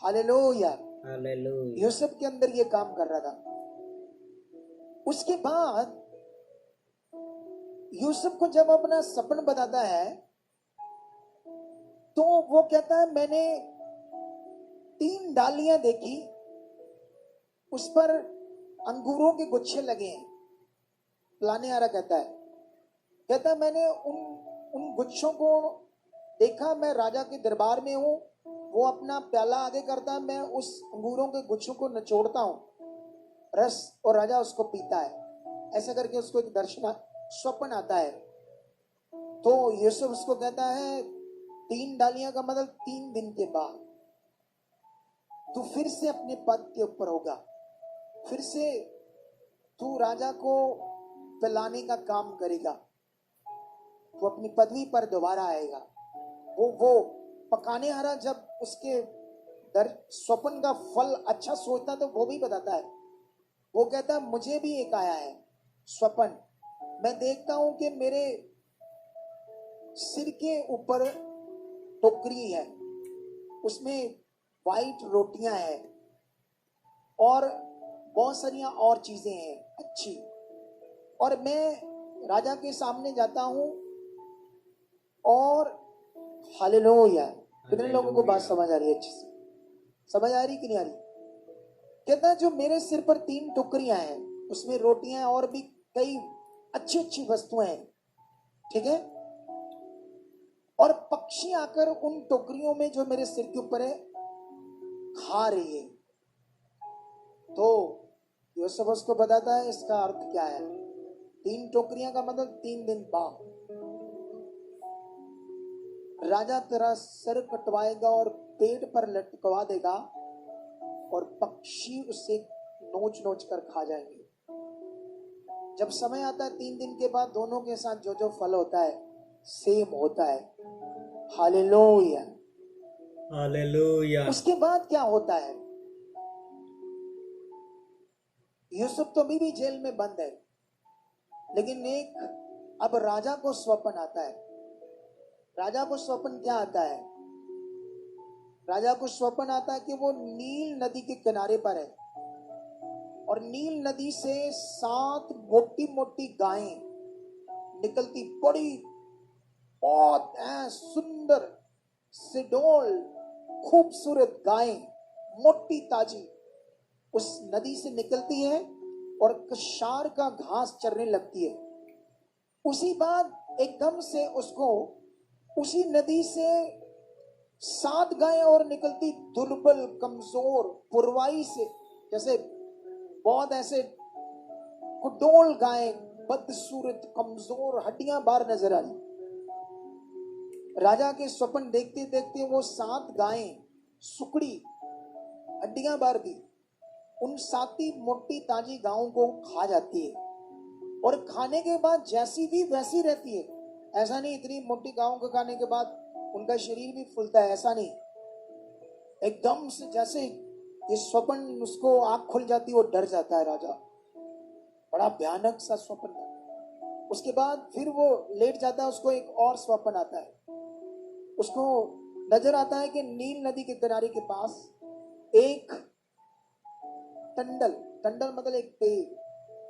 हालेलुया। हालेलुया। यूसुफ के अंदर ये काम कर रहा था। उसके बाद यूसुफ को जब अपना सपना बताता है तो वो कहता है मैंने 3 डालियां देखी, उस पर अंगूरों के गुच्छे लगे हैं। पिलाने हारा कहता है मैंने उन गुच्छों को देखा, मैं राजा के दरबार में हूं, वो अपना प्याला आगे करता है, मैं उस अंगूरों के गुच्छों को निचोड़ता हूं रस, और राजा उसको पीता है। ऐसा करके उसको एक दर्शन स्वप्न आता है। तो यूसुफ उसको कहता है 3 डालियां का मतलब 3 दिन के बाद तू फिर से अपने पद के ऊपर होगा, फिर से तू राजा को पिलाने का काम करेगा, तू अपनी पदवी पर दोबारा आएगा। वो पकाने हारा जब उसके स्वप्न का फल अच्छा सोचता तो वो भी बताता है। वो कहता है मुझे भी एक आया है स्वप्न, मैं देखता हूं कि मेरे सिर के ऊपर टोकरी है, उसमें वाइट रोटियां हैं और बहुत सारी और चीजें हैं अच्छी। और मैं राजा के सामने जाता हूं और हालेलुया। कितने लोगों को बात समझ आ रही है? अच्छे से समझ आ रही कि नहीं आ रही? कहता है जो मेरे सिर पर 3 टोकरियां हैं, उसमें रोटियां हैं और भी कई अच्छी अच्छी वस्तुएं हैं, ठीक है। और पक्षी आकर उन टोकरियों में जो मेरे सिर के ऊपर है खा रही है। तो यूसुफ उसको बताता है इसका अर्थ क्या है। 3 टोकरियां का मतलब 3 दिन बाद राजा तेरा सर कटवाएगा और पेड़ पर लटकवा देगा और पक्षी उसे नोच नोच कर खा जाएंगे। जब समय आता है 3 दिन के बाद दोनों के साथ जो जो फल होता है सेम होता है। Hallelujah, hallelujah. उसके बाद क्या होता है? यूसुफ तो अभी भी जेल में बंद है, लेकिन एक अब राजा को स्वप्न आता है। राजा को स्वप्न क्या आता है? राजा को स्वप्न आता है कि वो नील नदी के किनारे पर है और नील नदी से 7 मोटी मोटी गायें निकलती, बड़ी बहुत सुंदर सिडोल खूबसूरत गायें, मोटी ताजी उस नदी से निकलती है और कशार का घास चरने लगती है। उसी बाद एकदम से उसको उसी नदी से 7 गायें और निकलती, दुर्बल कमजोर पुरवाई से, जैसे बहुत ऐसे कुडोल गायें, बदसूरत कमजोर हड्डियां बाहर नजर आई। राजा के स्वप्न देखते देखते वो 7 गायें सुकड़ी हड्डियां बाहर की उन 7 ही मोटी ताजी गायों को खा जाती है। और खाने के बाद जैसी भी वैसी रहती है। ऐसा नहीं इतनी मोटी गायों को खाने के बाद उनका शरीर भी फूलता है, ऐसा नहीं। एकदम से जैसे ये स्वप्न उसको आंख खुल जाती है, वो डर जाता है राजा। बड़ा भयानक सा स्वप्न था। उसके बाद फिर वो लेट जाता है, उसको एक और स्वप्न आता है। उसको नजर आता है कि नील नदी के किनारे के पास एक टंडल, टंडल मतलब एक पेड़,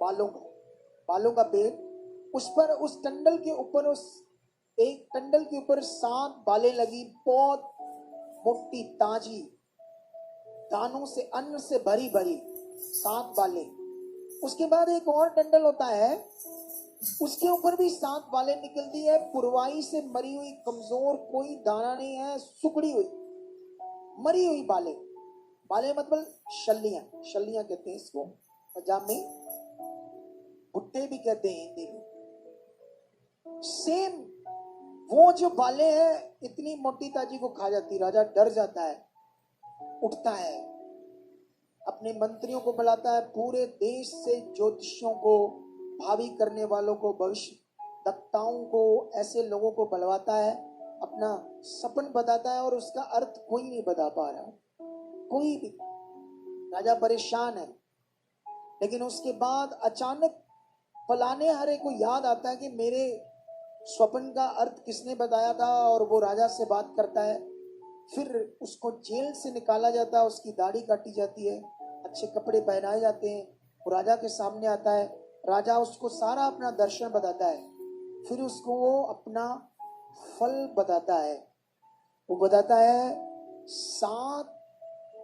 बालों का पेड़, उस पर उस टंडल के ऊपर उस एक टंडल के ऊपर 7 बालें लगी, बहुत मोटी ताजी दानों से अन्न से भरी भरी 7 बालें। उसके बाद एक और टंडल होता है, उसके ऊपर भी 7 बालें निकलती है, पुरवाई से मरी हुई, कमजोर, कोई दाना नहीं है, सुकड़ी हुई मरी हुई बालें। बालें मतलब शल्लियां, शल्लियां कहते हैं इसको पंजाब में, भुट्टे भी कहते हैं हिंदी में। सेम वो जो बालें हैं इतनी मोटी ताजी को खा जाती। राजा डर जाता है, उठता है, अपने मंत्रियों को बुलाता है, पूरे देश से ज्योतिषियों को, भावी करने वालों को, भविष्य वक्ताओं को, ऐसे लोगों को बुलवाता है, अपना सपन बताता है और उसका अर्थ कोई नहीं बता पा रहा, कोई भी। राजा परेशान है। लेकिन उसके बाद अचानक फलाने हरे को याद आता है कि मेरे स्वप्न का अर्थ किसने बताया था, और वो राजा से बात करता है। फिर उसको जेल से निकाला जाता है, उसकी दाढ़ी काटी जाती है, अच्छे कपड़े पहनाए जाते हैं, वो राजा के सामने आता है। राजा उसको सारा अपना दर्शन बताता है। फिर उसको वो अपना फल बताता है। वो बताता है 7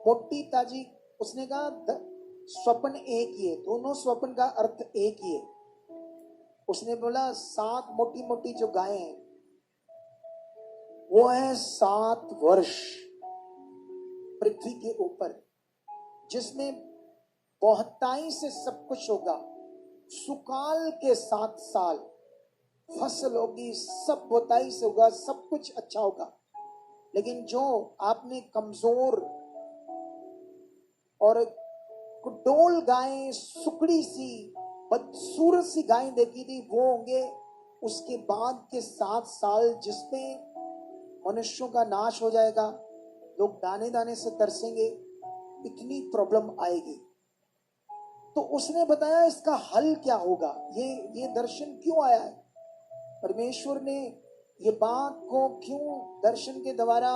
मोटी ताजी, उसने कहा स्वप्न एक ही है, दोनों स्वप्न का अर्थ एक ही है। उसने बोला 7 मोटी मोटी जो गायें हैं वो है 7 वर्ष पृथ्वी के ऊपर, जिसमें बहुताई से सब कुछ होगा। सुकाल के 7 साल फसल होगी, सब बहुताई से होगा, सब कुछ अच्छा होगा। लेकिन जो आपने कमजोर और कुडोल गायें, सुकड़ी सी, बदसूरत सी गायें देखी थी, वो होंगे उसके बाद के 7 साल, जिसमें मनुष्यों का नाश हो जाएगा, लोग दाने दाने से तरसेंगे, इतनी प्रॉब्लम आएगी। तो उसने बताया इसका हल क्या होगा, ये दर्शन क्यों आया है। परमेश्वर ने ये बात को क्यों दर्शन के द्वारा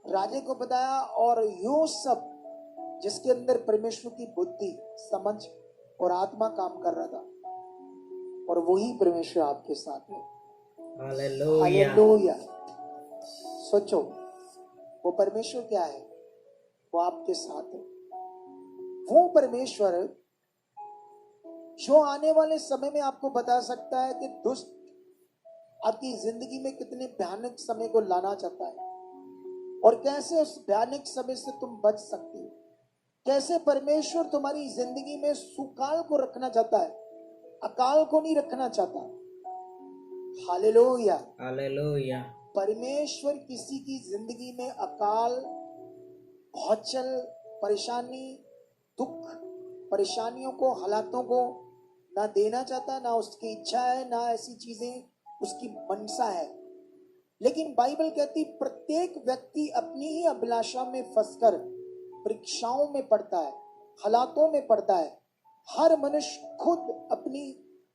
राजे को बताया, और यो सब जिसके अंदर परमेश्वर की बुद्धि, समझ और आत्मा काम कर रहा था, और वही परमेश्वर आपके साथ है। हालेलुया। हालेलुया। सोचो, वो परमेश्वर क्या है? वो आपके साथ है। वो परमेश्वर जो आने वाले समय में आपको बता सकता है कि दुष्ट आपकी जिंदगी में कितने भयानक समय को लाना चाहता है, और कैसे उस भयानक समय से तुम बच सकते हो। कैसे परमेश्वर तुम्हारी जिंदगी में सुकाल को रखना चाहता है, अकाल को नहीं रखना चाहता। हालेलुया। हालेलुया। परमेश्वर किसी की जिंदगी में अकाल, भौचल, परेशानी, दुख, परेशानियों को, हालातों को ना देना चाहता, ना उसकी इच्छा है, ना ऐसी चीजें उसकी मनसा है। लेकिन बाइबल कहती प्रत्येक व्यक्ति अपनी ही अभिलाषा में फंसकर परीक्षाओं में पड़ता है, हालातों में पड़ता है। हर मनुष्य खुद अपनी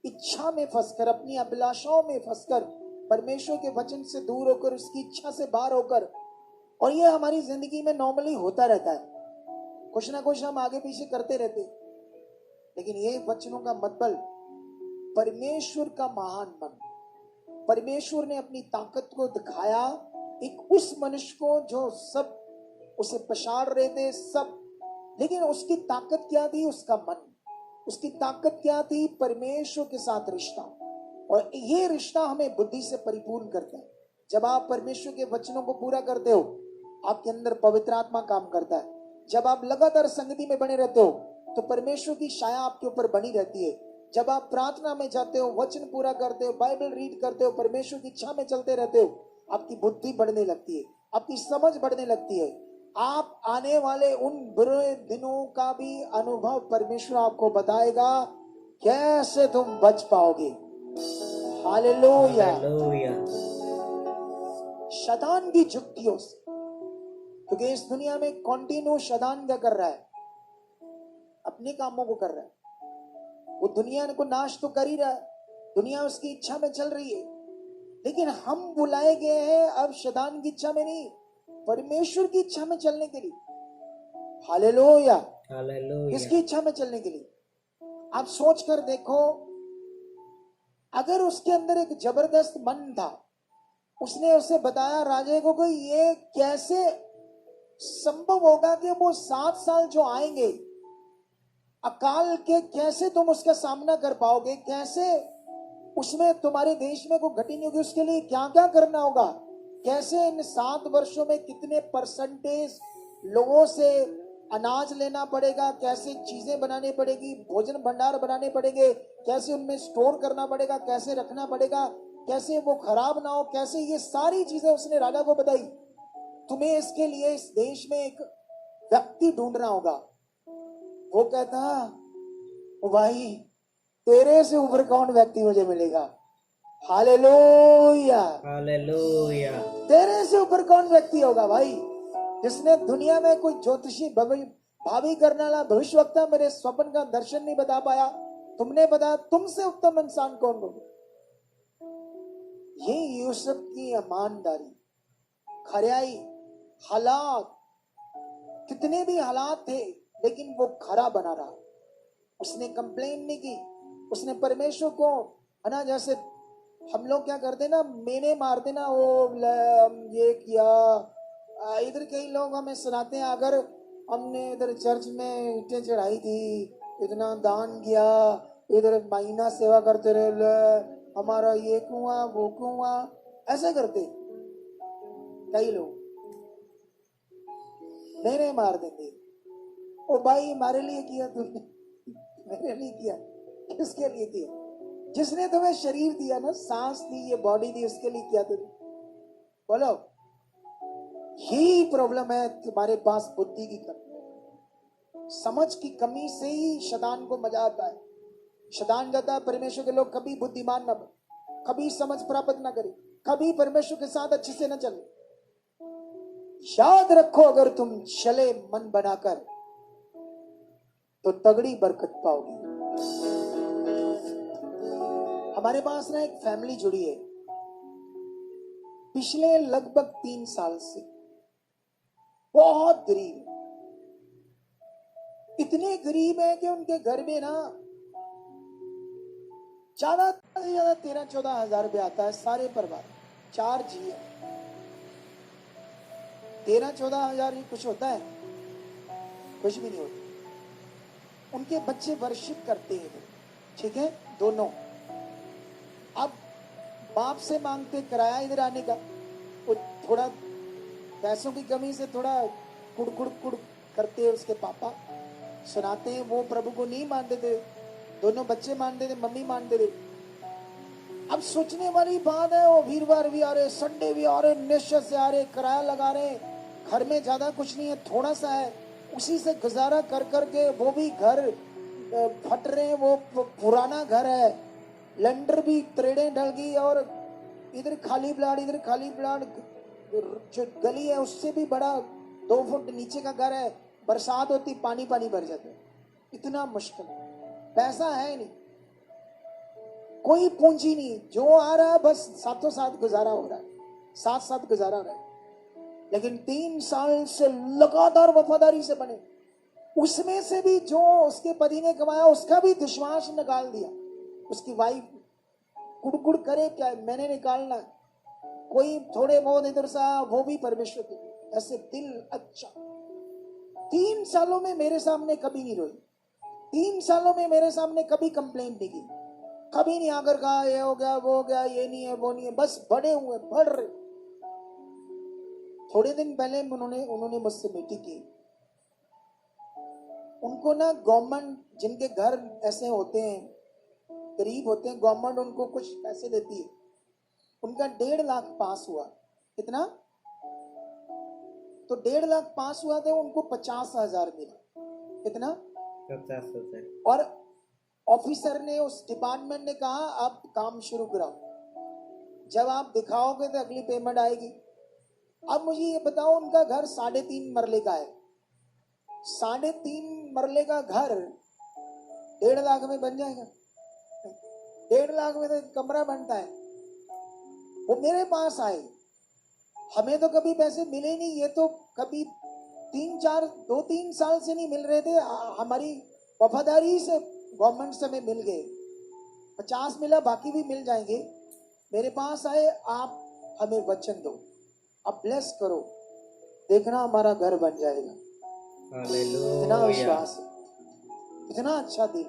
इच्छा में फंसकर, अपनी अभिलाषाओं में फंसकर, परमेश्वर के वचन से दूर होकर, उसकी इच्छा से बाहर होकर, और ये हमारी जिंदगी में नॉर्मली होता रहता है। कुछ ना कुछ हम आगे पीछे करते रहते, लेकिन ये वचनों का मतलब परमेश्वर का महान मन, परमेश्वर ने अपनी ताकत को दिखाया एक उस मनुष्य को जो सब उसे पछाड़ रहे थे सब, लेकिन उसकी ताकत क्या थी? उसका मन। उसकी ताकत क्या थी? परमेश्वर के साथ रिश्ता। और ये रिश्ता हमें बुद्धि से परिपूर्ण करता है। जब आप परमेश्वर के वचनों को पूरा करते हो, आपके अंदर पवित्र आत्मा काम करता है। जब आप लगातार संगति में बने रहते हो, तो परमेश्वर की छाया आपके ऊपर बनी रहती है। जब आप प्रार्थना में जाते हो, वचन पूरा करते हो, बाइबल रीड करते हो, परमेश्वर की इच्छा में चलते रहते हो, आपकी बुद्धि बढ़ने लगती है, आपकी समझ बढ़ने लगती है। आप आने वाले उन बुरे दिनों का भी अनुभव परमेश्वर आपको बताएगा, कैसे तुम बच पाओगे। हालेलुया। हालेलुया। शैतान की जुक्तियों से, क्योंकि इस दुनिया में कंटिन्यू शैतान क्या कर रहा है? अपने कामों को कर रहा है। वो दुनिया को नाश तो कर ही रहा है, दुनिया उसकी इच्छा में चल रही है, लेकिन हम बुलाए गए हैं अब शैतान की इच्छा में नहीं, परमेश्वर की इच्छा में चलने के लिए। हालेलुया। हालेलुया। किसकी इच्छा में चलने के लिए? आप सोच कर देखो, अगर उसके अंदर एक जबरदस्त मन था, उसने उसे बताया राजे को कि ये कैसे संभव होगा कि वो 7 साल जो आएंगे अकाल के, कैसे तुम उसका सामना कर पाओगे, कैसे उसमें तुम्हारे देश में कोई घटी नहीं होगी, उसके लिए क्या क्या करना होगा, कैसे इन 7 वर्षों में कितने परसेंटेज लोगों से अनाज लेना पड़ेगा, कैसे चीजें बनानी पड़ेगी, भोजन भंडार बनाने पड़ेंगे, कैसे उनमें स्टोर करना पड़ेगा, कैसे रखना पड़ेगा, कैसे वो खराब ना हो, कैसे, ये सारी चीजें उसने राजा को बताई। तुम्हें इसके लिए इस देश में एक व्यक्ति ढूंढना होगा। वो कहता, ओ भाई, तेरे से ऊपर कौन व्यक्ति मुझे मिलेगा? हालेलुया। हालेलुया। तेरे से ऊपर कौन व्यक्ति होगा भाई, जिसने दुनिया में कोई ज्योतिषी, भावी करने वाला भविष्यवक्ता मेरे स्वप्न का दर्शन नहीं बता पाया, तुमने बताया, तुमसे उत्तम इंसान कौन होगा? ये यूसुफ की ईमानदारी, खराई, हालात, कितने भी हालात थे, लेकिन वो खरा बना रहा। उसने कंप्लेन नहीं की, उसने परमेश्वर को, है ना, जैसे हम लोग क्या करते ना, मैंने मार देना, वो ये किया। इधर कई लोग हमें सुनाते हैं, अगर हमने इधर चर्च में ईंटें चढ़ाई थी, इतना दान किया, इधर महीना सेवा करते रहे, हमारा ये कुआं वो कुआं, ऐसे करते कई लोग, मेरे मार देंगे। ओ भाई, हमारे लिए किया तुमने, मेरे लिए किया, किसके लिए किया? जिसने तुम्हें शरीर दिया ना, सांस दी, ये बॉडी दी, उसके लिए किया तुमने? बोलो। यही प्रॉब्लम है तुम्हारे पास, बुद्धि की कमी, समझ की कमी से ही शैतान को मजा आता है। शैतान कहता है परमेश्वर के लोग कभी बुद्धिमान ना बने, कभी समझ प्राप्त ना करे, कभी परमेश्वर के साथ अच्छे से ना चले। याद रखो, अगर तुम चले मन बनाकर तो तगड़ी बरकत पाओगी। हमारे पास ना एक फैमिली जुड़ी है, पिछले लगभग 3 साल से बहुत गरीब है। इतने गरीब है कि उनके घर में ना ज्यादा से ज्यादा 13-14 हजार रुपया आता है सारे परिवार, 4 जी है। 13-14 हजार ही कुछ होता है? कुछ भी नहीं होता। उनके बच्चे वर्शिप करते हैं, ठीक है, दोनों। अब बाप से मांगते किराया इधर आने का, वो थोड़ा पैसों की कमी से थोड़ा कुड़ करते हैं। उसके पापा सुनाते हैं वो प्रभु को नहीं मानते थे, दोनों बच्चे मानते थे, मम्मी मानते थे। अब सोचने वाली बात है, वो वीरवार भी आ रहे, संडे भी आ रहे, निश्चय से आ रहे, किराया लगा रहे, घर में ज्यादा कुछ नहीं है, थोड़ा सा है, उसी से गुजारा कर करके वो भी घर फट रहे हैं। वो पुराना घर है, लेंटर भी त्रेड़े डल गई, और इधर खाली प्लाट, इधर खाली प्लाट, जो गली है उससे भी बड़ा 2 फुट नीचे का घर है। बरसात होती पानी पानी भर जाता है, इतना मुश्किल। पैसा है नहीं, कोई पूंजी नहीं, जो आ रहा है बस साथों साथ गुजारा हो रहा है, साथ साथ गुजारा हो रहा है। लेकिन 3 साल से लगातार वफादारी से बने, उसमें से भी जो उसके पति ने कमाया उसका भी विश्वास निकाल दिया। उसकी वाइफ कुड़ करे क्या, मैंने निकालना है, कोई थोड़े बहुत इधर सा, वो भी परमेश्वर के ऐसे दिल अच्छा। 3 सालों में मेरे सामने कभी नहीं रोई, 3 सालों में मेरे सामने कभी कंप्लेंट नहीं की, कभी नहीं आकर कहा ये हो गया वो हो गया, ये नहीं है वो नहीं है, बस बढ़े हुए बढ़ रहे। थोड़े दिन पहले उन्होंने मुझसे मीटिंग की। उनको ना गवर्नमेंट, जिनके घर ऐसे होते हैं, गरीब होते हैं, गवर्नमेंट उनको कुछ पैसे देती है। उनका 1.5 लाख पास हुआ। कितना? तो 1.5 लाख पास हुआ था, उनको 50,000 मिला। कितना? 50,000। और ऑफिसर ने, उस डिपार्टमेंट ने कहा आप काम शुरू कराओ, जब आप दिखाओगे तो अगली पेमेंट आएगी। अब मुझे ये बताओ, उनका घर 3.5 मरले का है, 3.5 मरले का घर 1.5 लाख में बन जाएगा? 1.5 लाख में तो कमरा बनता है। वो मेरे पास आए, हमें तो कभी पैसे मिले नहीं, ये तो कभी 2-3 साल से नहीं मिल रहे थे। हमारी वफादारी से गवर्नमेंट से हमें मिल गए, 50 मिला, बाकी भी मिल जाएंगे। मेरे पास आए, आप हमें वचन दो, अब ब्लेस करो, देखना हमारा घर बन जाएगा। इतना विश्वास, इतना अच्छा दिल।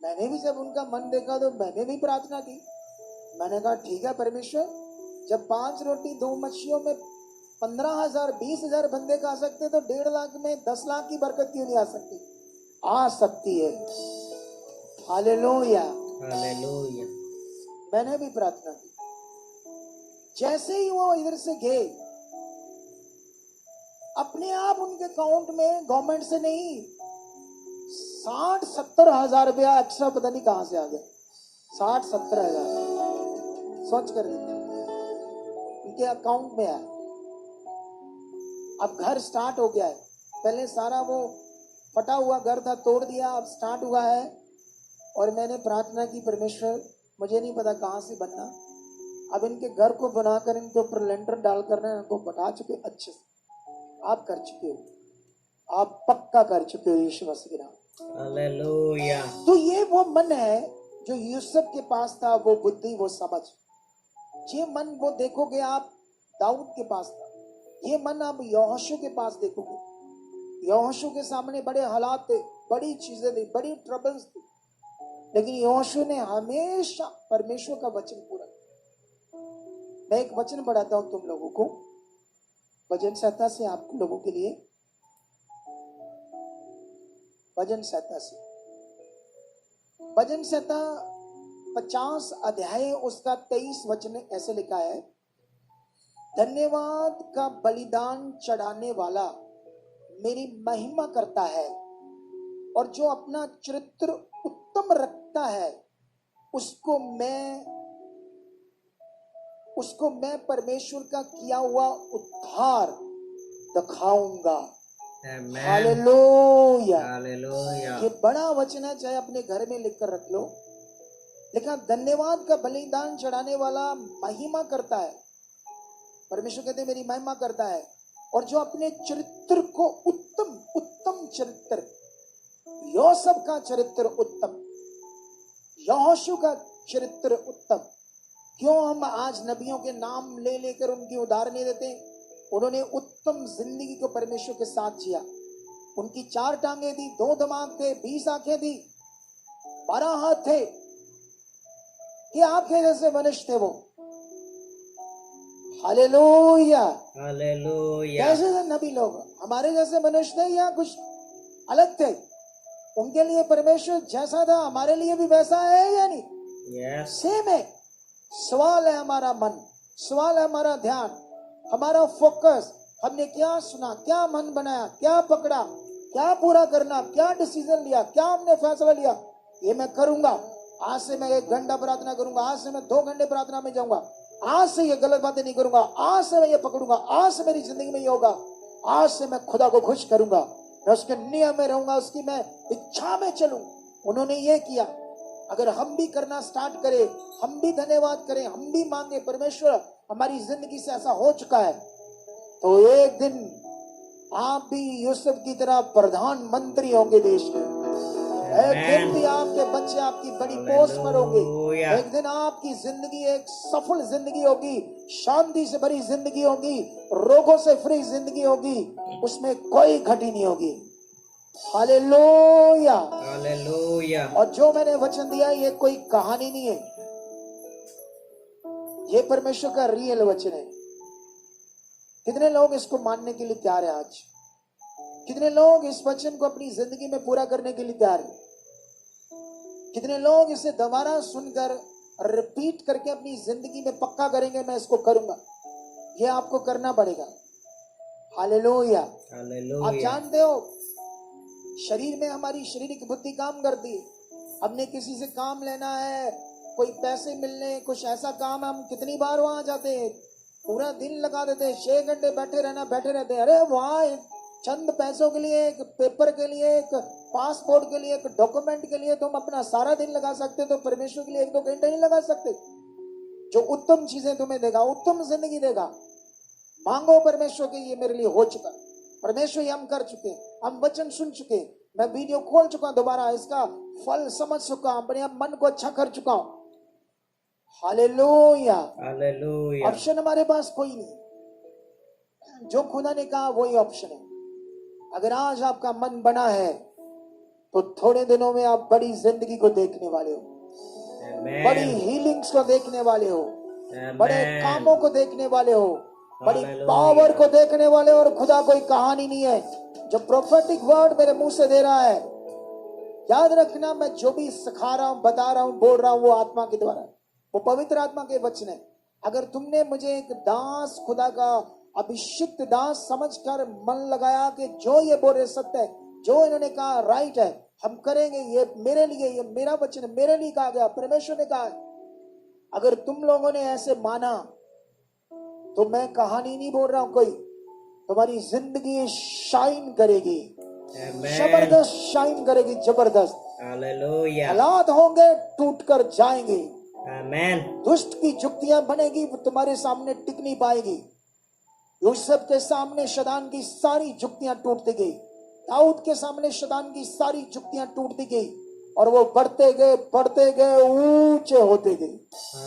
मैंने भी जब उनका मन देखा तो मैंने भी प्रार्थना की। मैंने कहा ठीक है परमेश्वर, जब 5 रोटी 2 मच्छियों में 15,000 20,000 बंदे खा सकते, तो 1.5 लाख में 10 लाख की बरकत क्यों नहीं आ सकती? आ सकती है। Hallelujah, hallelujah. मैंने भी प्रार्थना की। जैसे ही वो इधर से गए, अपने आप उनके अकाउंट में गवर्नमेंट से नहीं 60-70 हजार रुपया एक्स्ट्रा, पता नहीं कहां से आ गया। 60-70 हजार सोच कर उनके अकाउंट में आया। अब घर स्टार्ट हो गया है, पहले सारा वो फटा हुआ घर था, तोड़ दिया, अब स्टार्ट हुआ है। और मैंने प्रार्थना की, परमेश्वर मुझे नहीं पता कहां से बनना, अब इनके घर को बनाकर इनके ऊपर लेंटर डाल कर इनको बता चुके अच्छे से, आप कर चुके हो, आप पक्का कर चुके हो यीशु मसीह के नाम। हालेलुया। तो ये वो मन है जो यूसुफ के पास था, वो बुद्धि, वो समझ। ये मन वो देखोगे आप दाऊद के पास था, ये मन आप यहोशू के पास देखोगे। यहोशू के सामने बड़े हालात थे, बड़ी चीजें थी, बड़ी ट्रबल्स थी, लेकिन यहोशू ने हमेशा परमेश्वर का वचन पूरा किया। मैं एक वचन पढ़ाता हूं तुम लोगों को, भजन संहिता से, आप लोगों के लिए। भजन संहिता से, भजन संहिता 50 अध्याय, उसका 23 वचन ऐसे लिखा है, धन्यवाद का बलिदान चढ़ाने वाला मेरी महिमा करता है, और जो अपना चरित्र उत्तम रखता है उसको मैं परमेश्वर का किया हुआ उद्धार दिखाऊंगा। Hallelujah, hallelujah. ये बड़ा वचन है, चाहे अपने घर में लिखकर रख लो। लिखा, धन्यवाद का बलिदान चढ़ाने वाला महिमा करता है, परमेश्वर कहते हैं मेरी महिमा करता है। और जो अपने चरित्र को उत्तम उत्तम चरित्र, योसेफ का चरित्र उत्तम, यहोशू का चरित्र उत्तम। क्यों हम आज नबियों के नाम ले लेकर उनकी उदाहरण नहीं देते? उन्होंने उत्तम जिंदगी को परमेश्वर के साथ जिया। उनकी 4 टांगे थी, 2 दिमाग थे, 20 आंखें थी, 12 हाथ थे। ये आपके जैसे मनुष्य थे वो। हालेलुया। हालेलुया। कैसे थे नबी लोग? हमारे जैसे मनुष्य थे या कुछ अलग थे? उनके लिए परमेश्वर जैसा था हमारे लिए भी वैसा है या नहीं? यस। सेम है। सवाल है हमारा मन, सवाल है हमारा ध्यान, हमारा फोकस। हमने क्या सुना, क्या मन बनाया, क्या पकड़ा, क्या पूरा करना, क्या डिसीजन लिया, क्या हमने फैसला लिया? ये मैं करूंगा, आज से मैं 1 घंटा प्रार्थना करूंगा, आज से मैं 2 घंटे प्रार्थना में जाऊंगा, आज से ये गलत बातें नहीं करूंगा, आज से मैं ये पकड़ूंगा, आज से मेरी जिंदगी में ये होगा, आज से मैं खुदा को खुश करूंगा, मैं उसके नियम में रहूंगा, उसकी मैं इच्छा में चलूं। उन्होंने ये किया। अगर हम भी करना स्टार्ट करें, हम भी धन्यवाद करें, हम भी मांगे परमेश्वर हमारी जिंदगी से ऐसा हो चुका है, तो एक दिन आप भी यूसुफ की तरह प्रधानमंत्री होंगे देश के। एक दिन भी आपके बच्चे आपकी बड़ी पोस्ट पर होंगे। एक दिन आपकी जिंदगी एक सफल जिंदगी होगी, शांति से भरी जिंदगी होगी, रोगों से फ्री जिंदगी होगी, उसमें कोई घटी नहीं होगी। हालेलुया। हालेलुया। और जो मैंने वचन दिया ये कोई कहानी नहीं है, ये परमेश्वर का रियल वचन है। कितने लोग इसको मानने के लिए तैयार है? आज कितने लोग इस वचन को अपनी जिंदगी में पूरा करने के लिए तैयार है? कितने लोग इसे दोबारा सुनकर रिपीट करके अपनी जिंदगी में पक्का करेंगे मैं इसको करूंगा? ये आपको करना पड़ेगा। हालेलुया। आप जानते हो शरीर में हमारी शारीरिक बुद्धि काम करती है। हमने किसी से काम लेना है, कोई पैसे मिलने, कुछ ऐसा काम है, हम कितनी बार वहां जाते हैं, पूरा दिन लगा देते हैं, 6 घंटे बैठे रहते हैं। अरे वहां चंद पैसों के लिए, एक पेपर के लिए, एक पासपोर्ट के लिए, एक डॉक्यूमेंट के लिए तुम अपना सारा दिन लगा सकते, तो परमेश्वर के लिए 1-2 घंटे नहीं लगा सकते? जो उत्तम चीजें तुम्हें देगा, उत्तम जिंदगी देगा, मांगो परमेश्वर के। ये मेरे लिए हो चुका, परमेश्वर ये हम कर चुके, हम वचन सुन चुके, मैं वीडियो खोल चुका, दोबारा इसका फल समझ चुका, अपने मन को अच्छा कर चुका हूं। हालेलुया। हालेलुया। ऑप्शन हमारे पास कोई नहीं, जो खुदा ने कहा वही ऑप्शन है। अगर आज आपका मन बना है तो थोड़े दिनों में आप बड़ी जिंदगी को देखने वाले हो, बड़ी हीलिंग्स को देखने वाले हो, बड़े कामों को देखने वाले हो, बड़ी पावर को देखने वाले हो। और खुदा कोई कहानी नहीं है। जो प्रोफेटिक वर्ड मेरे मुंह से दे रहा है, याद रखना, मैं जो भी सिखा रहा हूं, बता रहा हूं, बोल रहा हूं, वो आत्मा के द्वारा, वो पवित्र आत्मा के वचन है। अगर तुमने मुझे एक दास, खुदा का अभिषिक्त दास समझकर मन लगाया कि जो ये बोल रहे सत्य है, जो इन्होंने कहा राइट है, हम करेंगे, ये मेरे लिए, ये मेरा वचन है, मेरे लिए कहा गया, परमेश्वर ने कहा है, अगर तुम लोगों ने ऐसे माना तो मैं कहानी नहीं बोल रहा हूं कोई, तुम्हारी जिंदगी शाइन करेगी, जबरदस्त शाइन करेगी, जबरदस्त। हालेलुया। हालात होंगे टूट कर जाएंगे, आमेन। दुष्ट की जुक्तियां बनेगी, वो तुम्हारे सामने टिक नहीं पाएगी। यूसुफ के सामने शैतान की सारी जुक्तियां टूटती गई, दाऊद के सामने शैतान की सारी जुक्तियां टूटती गई, और वो बढ़ते गए, ऊंचे होते गए,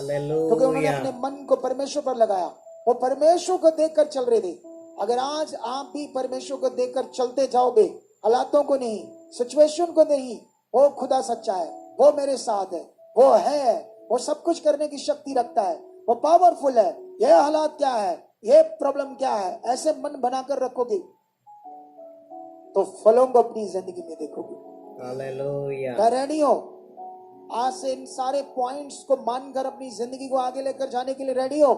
क्योंकि उन्होंने अपने मन को परमेश्वर पर लगाया। वो परमेश्वर को देखकर चल रहे थे। अगर आज आप भी परमेश्वर को देखकर चलते जाओगे, हालातों को नहीं, सिचुएशन को नहीं, वो खुदा सच्चा है, वो मेरे साथ है, वो सब कुछ करने की शक्ति रखता है, वो पावरफुल है। ये हालात क्या है, ये प्रॉब्लम क्या है, ऐसे मन बनाकर रखोगे तो फलों को अपनी जिंदगी में देखोगे। हालेलुया। क्या रेडी हो? आज से इन सारे पॉइंट्स को मानकर अपनी जिंदगी को आगे लेकर जाने के लिए रेडी हो?